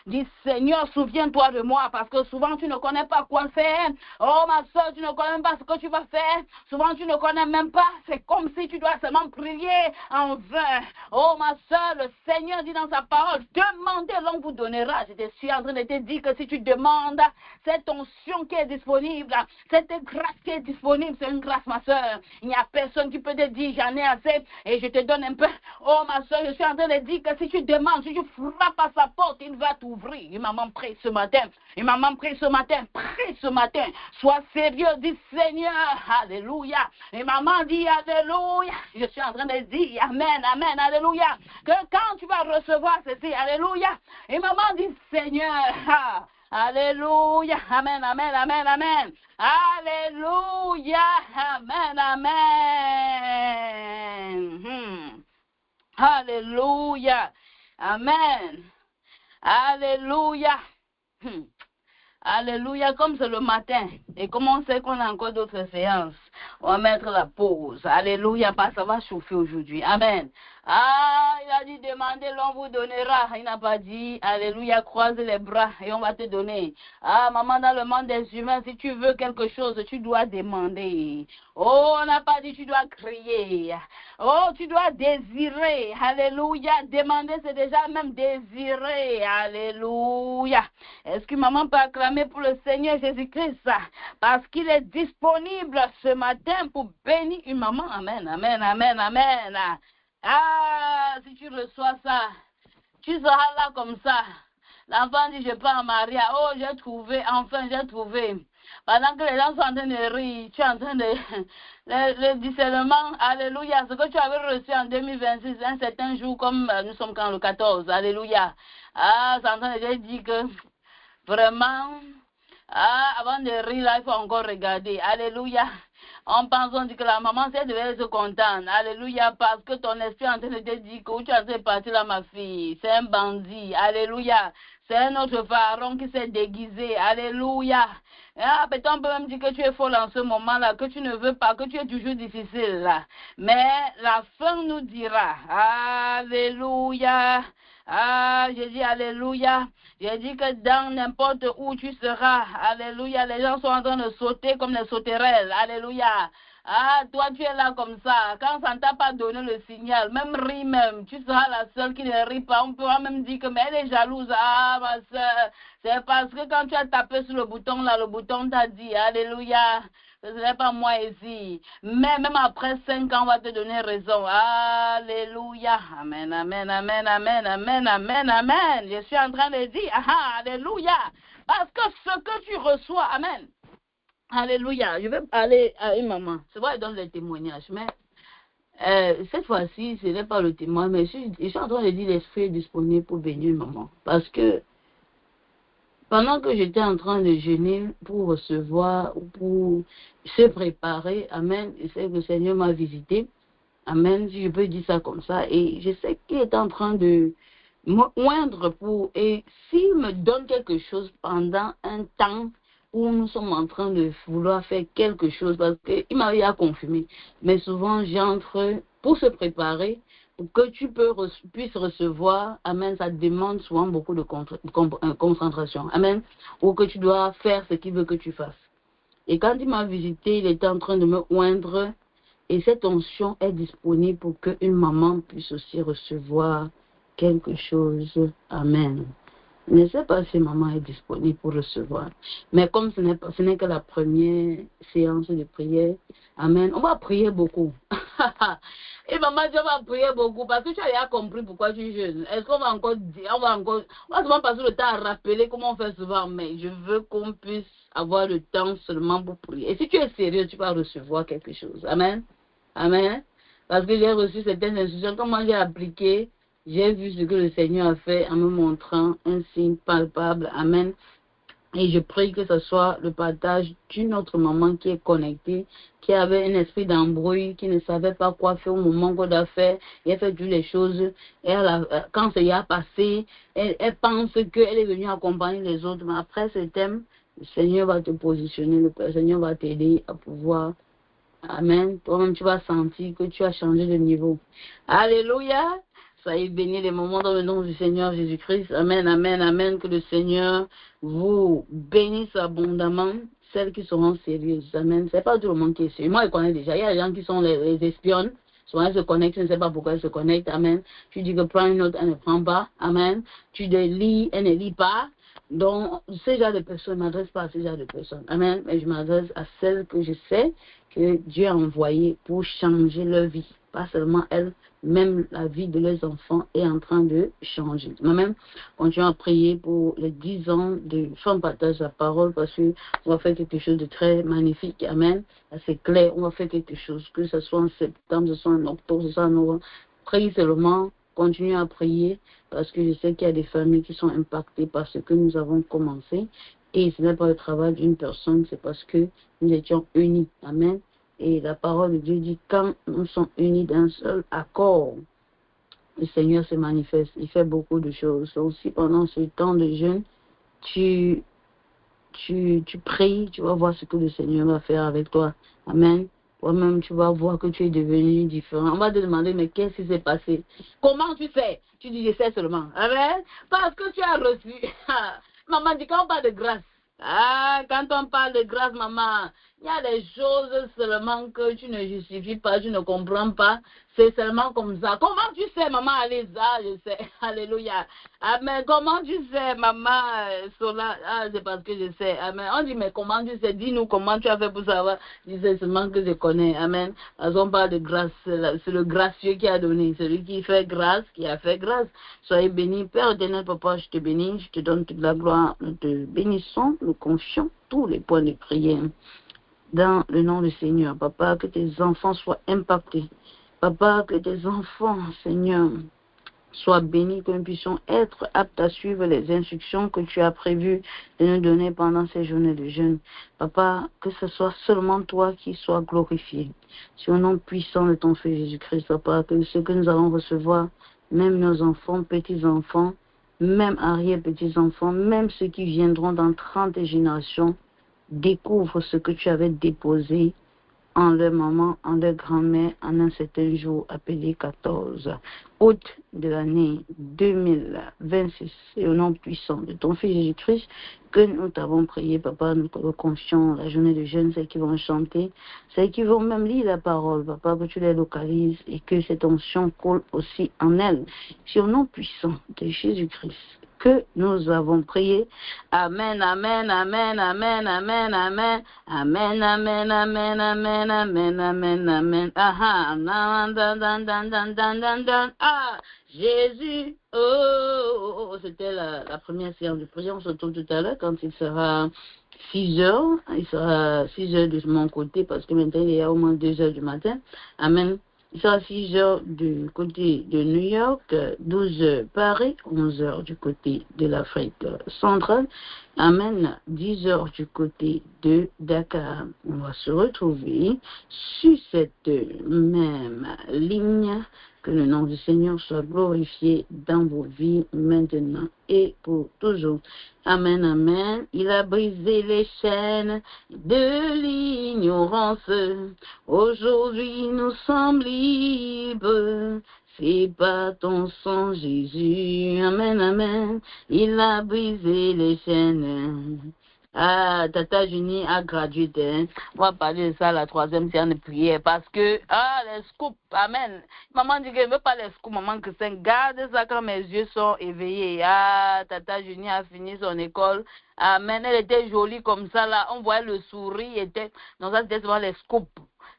Dis, Seigneur, souviens-toi de moi. Parce que souvent, tu ne connais pas quoi faire. Oh, ma soeur, tu ne connais même pas ce que tu vas faire. Souvent, tu ne connais même pas. C'est comme si tu dois seulement prier en vain. Oh, ma soeur, le Seigneur dit dans sa parole, demandez, l'on vous donnera. Je suis en train de te dire que si tu demandes, cette onction qui est disponible, cette grâce qui est disponible, c'est une grâce, ma soeur. Il n'y a personne qui peut te dire, j'en ai assez et je te donne un peu. Oh, ma soeur, je suis en train de dire que si tu demandes, si tu frappes à sa porte, il va t'ouvrir. Et maman prie ce matin. Prie ce matin. Sois sérieux, dis Seigneur, alléluia. Et maman dit alléluia. Je suis en train de dire amen, alléluia. Que quand tu vas recevoir ceci, alléluia. Et maman dit Seigneur, alléluia, amen. Alléluia, amen. Alléluia, amen. Alléluia. Alléluia, comme c'est le matin, et comme on sait qu'on a encore d'autres séances, on va mettre la pause. Alléluia, parce que ça va chauffer aujourd'hui. Amen. Il a dit, demandez, l'on vous donnera. Il n'a pas dit, alléluia, croise les bras et on va te donner. Maman, dans le monde des humains, si tu veux quelque chose, tu dois demander. Oh, on n'a pas dit, tu dois crier. Oh, tu dois désirer. Alléluia. Demander, c'est déjà même désirer. Alléluia. Est-ce que maman peut acclamer pour le Seigneur Jésus-Christ? Parce qu'il est disponible ce matin pour bénir une maman. Amen. Si tu reçois ça, tu seras là comme ça. L'enfant dit, je pars en mariage. Oh, j'ai trouvé. Pendant que les gens sont en train de rire, tu es en train de... Le discernement, alléluia, ce que tu avais reçu en 2026, un certain jour, comme nous sommes quand le 14, alléluia. C'est en train de dire que, vraiment, avant de rire, là, il faut encore regarder, alléluia. On dit que la maman, elle devait être contente. Alléluia, parce que ton esprit est en train de te dire que où tu es en train de partir là, ma fille. C'est un bandit. Alléluia. C'est un autre pharaon qui s'est déguisé. Alléluia. Peut-être on peut même dire que tu es folle en ce moment-là, que tu ne veux pas, que tu es toujours difficile là. Mais la fin nous dira. Alléluia. J'ai dit alléluia. J'ai dit que dans n'importe où tu seras, alléluia, les gens sont en train de sauter comme les sauterelles, alléluia. Toi tu es là comme ça, quand ça ne t'a pas donné le signal, même ris même, tu seras la seule qui ne rit pas, on pourra même dire que mais elle est jalouse, ma soeur, c'est parce que quand tu as tapé sur le bouton là, le bouton t'a dit, alléluia. Ce n'est pas moi ici. Mais même après 5 ans, on va te donner raison. Alléluia. Amen. Je suis en train de dire, alléluia. Parce que ce que tu reçois, amen. Alléluia. Je vais aller à une maman. C'est vrai, elle donne le témoignage. Mais cette fois-ci, ce n'est pas le témoin. Mais je suis en train de dire l'esprit est disponible pour bénir une maman. Parce que pendant que j'étais en train de jeûner pour recevoir ou pour se préparer, amen, c'est que le Seigneur m'a visité. Amen, si je peux dire ça comme ça. Et je sais qu'il est en train de me oindre pour... Et s'il me donne quelque chose pendant un temps où nous sommes en train de vouloir faire quelque chose, parce qu'il m'avait à confirmer. Mais souvent, j'entre pour se préparer, pour que tu puisses recevoir. Amen, ça demande souvent beaucoup de concentration. Amen. Ou que tu dois faire ce qu'il veut que tu fasses. Et quand il m'a visité, il était en train de me oindre. Et cette onction est disponible pour qu'une maman puisse aussi recevoir quelque chose. Amen. Je ne sais pas si maman est disponible pour recevoir. Mais comme ce n'est que la première séance de prière, amen, on va prier beaucoup. Et maman dit, on va prier beaucoup parce que tu as déjà compris pourquoi tu jeûnes. Est-ce qu'on va encore dire, on va souvent passer le temps à rappeler comment on fait souvent, mais je veux qu'on puisse avoir le temps seulement pour prier. Et si tu es sérieux, tu vas recevoir quelque chose. Amen. Amen. Parce que j'ai reçu certaines instructions. Quand moi j'ai appliqué, j'ai vu ce que le Seigneur a fait en me montrant un signe palpable. Amen. Et je prie que ce soit le partage d'une autre maman qui est connectée, qui avait un esprit d'embrouille, qui ne savait pas quoi faire au moment qu'on doit faire. Et elle fait toutes les choses. Et quand ça y a passé, elle pense qu'elle est venue accompagner les autres. Mais après ce thème, le Seigneur va te positionner, le Seigneur va t'aider à pouvoir. Amen. Toi-même, tu vas sentir que tu as changé de niveau. Alléluia. Soyez bénis les moments dans le nom du Seigneur Jésus-Christ. Amen, amen, amen. Que le Seigneur vous bénisse abondamment. Celles qui seront sérieuses. Amen. C'est pas tout le monde qui est sérieux. Moi, je connais déjà. Il y a des gens qui sont les espionnes. Souvent, elles se connectent. Je ne sais pas pourquoi elles se connectent. Amen. Tu dis que prends une note, elle ne prend pas. Amen. Tu lis, elle ne lit pas. Donc, ce genre de personnes, je ne m'adresse pas à ce genre de personnes. Amen. Mais je m'adresse à celles que je sais que Dieu a envoyées pour changer leur vie. Pas seulement elles, même la vie de leurs enfants est en train de changer. Moi-même, continuons à prier pour les 10 ans de Femme Partage la Parole parce qu'on va faire quelque chose de très magnifique. Amen. C'est clair, on va faire quelque chose, que ce soit en septembre, que ce soit en octobre, que ce soit en novembre. Priez seulement, continuez à prier parce que je sais qu'il y a des familles qui sont impactées par ce que nous avons commencé. Et ce n'est pas le travail d'une personne, c'est parce que nous étions unis. Amen. Et la parole de Dieu dit, quand nous sommes unis d'un seul accord, le Seigneur se manifeste. Il fait beaucoup de choses. Aussi, pendant ce temps de jeûne, tu pries, tu vas voir ce que le Seigneur va faire avec toi. Amen. Toi-même, tu vas voir que tu es devenu différent. On va te demander, mais qu'est-ce qui s'est passé? Comment tu sais? Tu dis, je sais seulement. Amen. Parce que tu as reçu. Maman dit, quand on parle de grâce, quand on parle de grâce, maman, il y a des choses seulement que tu ne justifies pas, tu ne comprends pas. C'est seulement comme ça. Comment tu sais, maman Alisa? Je sais. Alléluia. Amen. Comment tu sais, maman Sola? C'est parce que je sais. Amen. On dit, mais comment tu sais? Dis-nous comment tu as fait pour savoir. Je sais seulement que je connais. Amen. Parce qu'on parle de grâce. C'est le gracieux qui a donné. Celui qui fait grâce, qui a fait grâce. Soyez bénis. Père éternel, papa, je te bénis. Je te donne toute la gloire. Nous te bénissons. Nous confions tous les points de prière. Dans le nom du Seigneur, papa, que tes enfants soient impactés. Papa, que tes enfants, Seigneur, soient bénis, que nous puissions être aptes à suivre les instructions que tu as prévues de nous donner pendant ces journées de jeûne. Papa, que ce soit seulement toi qui sois glorifié. Sur le nom puissant de ton Fils Jésus-Christ, papa, que ce que nous allons recevoir, même nos enfants, petits-enfants, même arrière-petits-enfants, même ceux qui viendront dans 30 générations, découvre ce que tu avais déposé en leur maman, en leur grand-mère, en un certain jour appelé 14 août de l'année 2026. Et au nom puissant de ton Fils Jésus-Christ, que nous t'avons prié, papa, nous te confions la journée de jeûne, ceux qui vont chanter, ceux qui vont même lire la parole, papa, que tu les localises et que cette onction coule aussi en elles. C'est au nom puissant de Jésus-Christ que nous avons prié. Amen, amen, amen, amen, amen, amen, amen, amen, amen, amen, amen, amen, amen. Jésus, oh, c'était la première séance de prière. On se retrouve tout à l'heure quand il sera 6 heures. Il sera 6 heures de mon côté parce que maintenant il y a au moins 2 heures du matin. Amen. Il sera 6 heures du côté de New York, 12 heures Paris, 11 heures du côté de l'Afrique centrale. Amen. 10 heures du côté de Dakar. On va se retrouver sur cette même ligne. Que le nom du Seigneur soit glorifié dans vos vies maintenant et pour toujours. Amen, amen. Il a brisé les chaînes de l'ignorance. Aujourd'hui, nous sommes libres. C'est par ton sang, Jésus. Amen, amen. Il a brisé les chaînes. Ah, Tata Junie a gradué. Hein. On va parler de ça à la 3e séance de prière parce que, les scoops, amen. Maman dit qu'elle ne veut pas les scoops, maman Christian. Garde ça quand mes yeux sont éveillés. Ah, Tata Junie a fini son école. Amen. Elle était jolie comme ça, là. On voyait le sourire. Donc, ça, c'était souvent les scoops.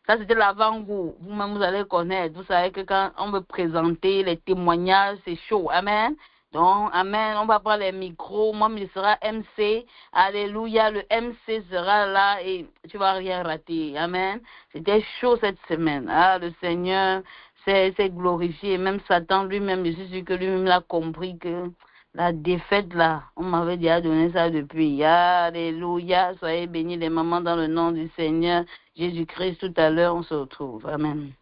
Ça, c'était l'avant-goût. Vous-même, vous allez connaître. Vous savez que quand on veut présenter les témoignages, c'est chaud. Amen. Donc, amen, on va prendre les micros. Moi, il sera MC. Alléluia, le MC sera là et tu vas rien rater. Amen. C'était chaud cette semaine. Ah, le Seigneur s'est glorifié. Même Satan lui-même, je suis sûr que lui-même l'a compris que la défaite là, on m'avait déjà donné ça depuis. Alléluia, soyez bénis les mamans dans le nom du Seigneur Jésus-Christ. Tout à l'heure, on se retrouve. Amen.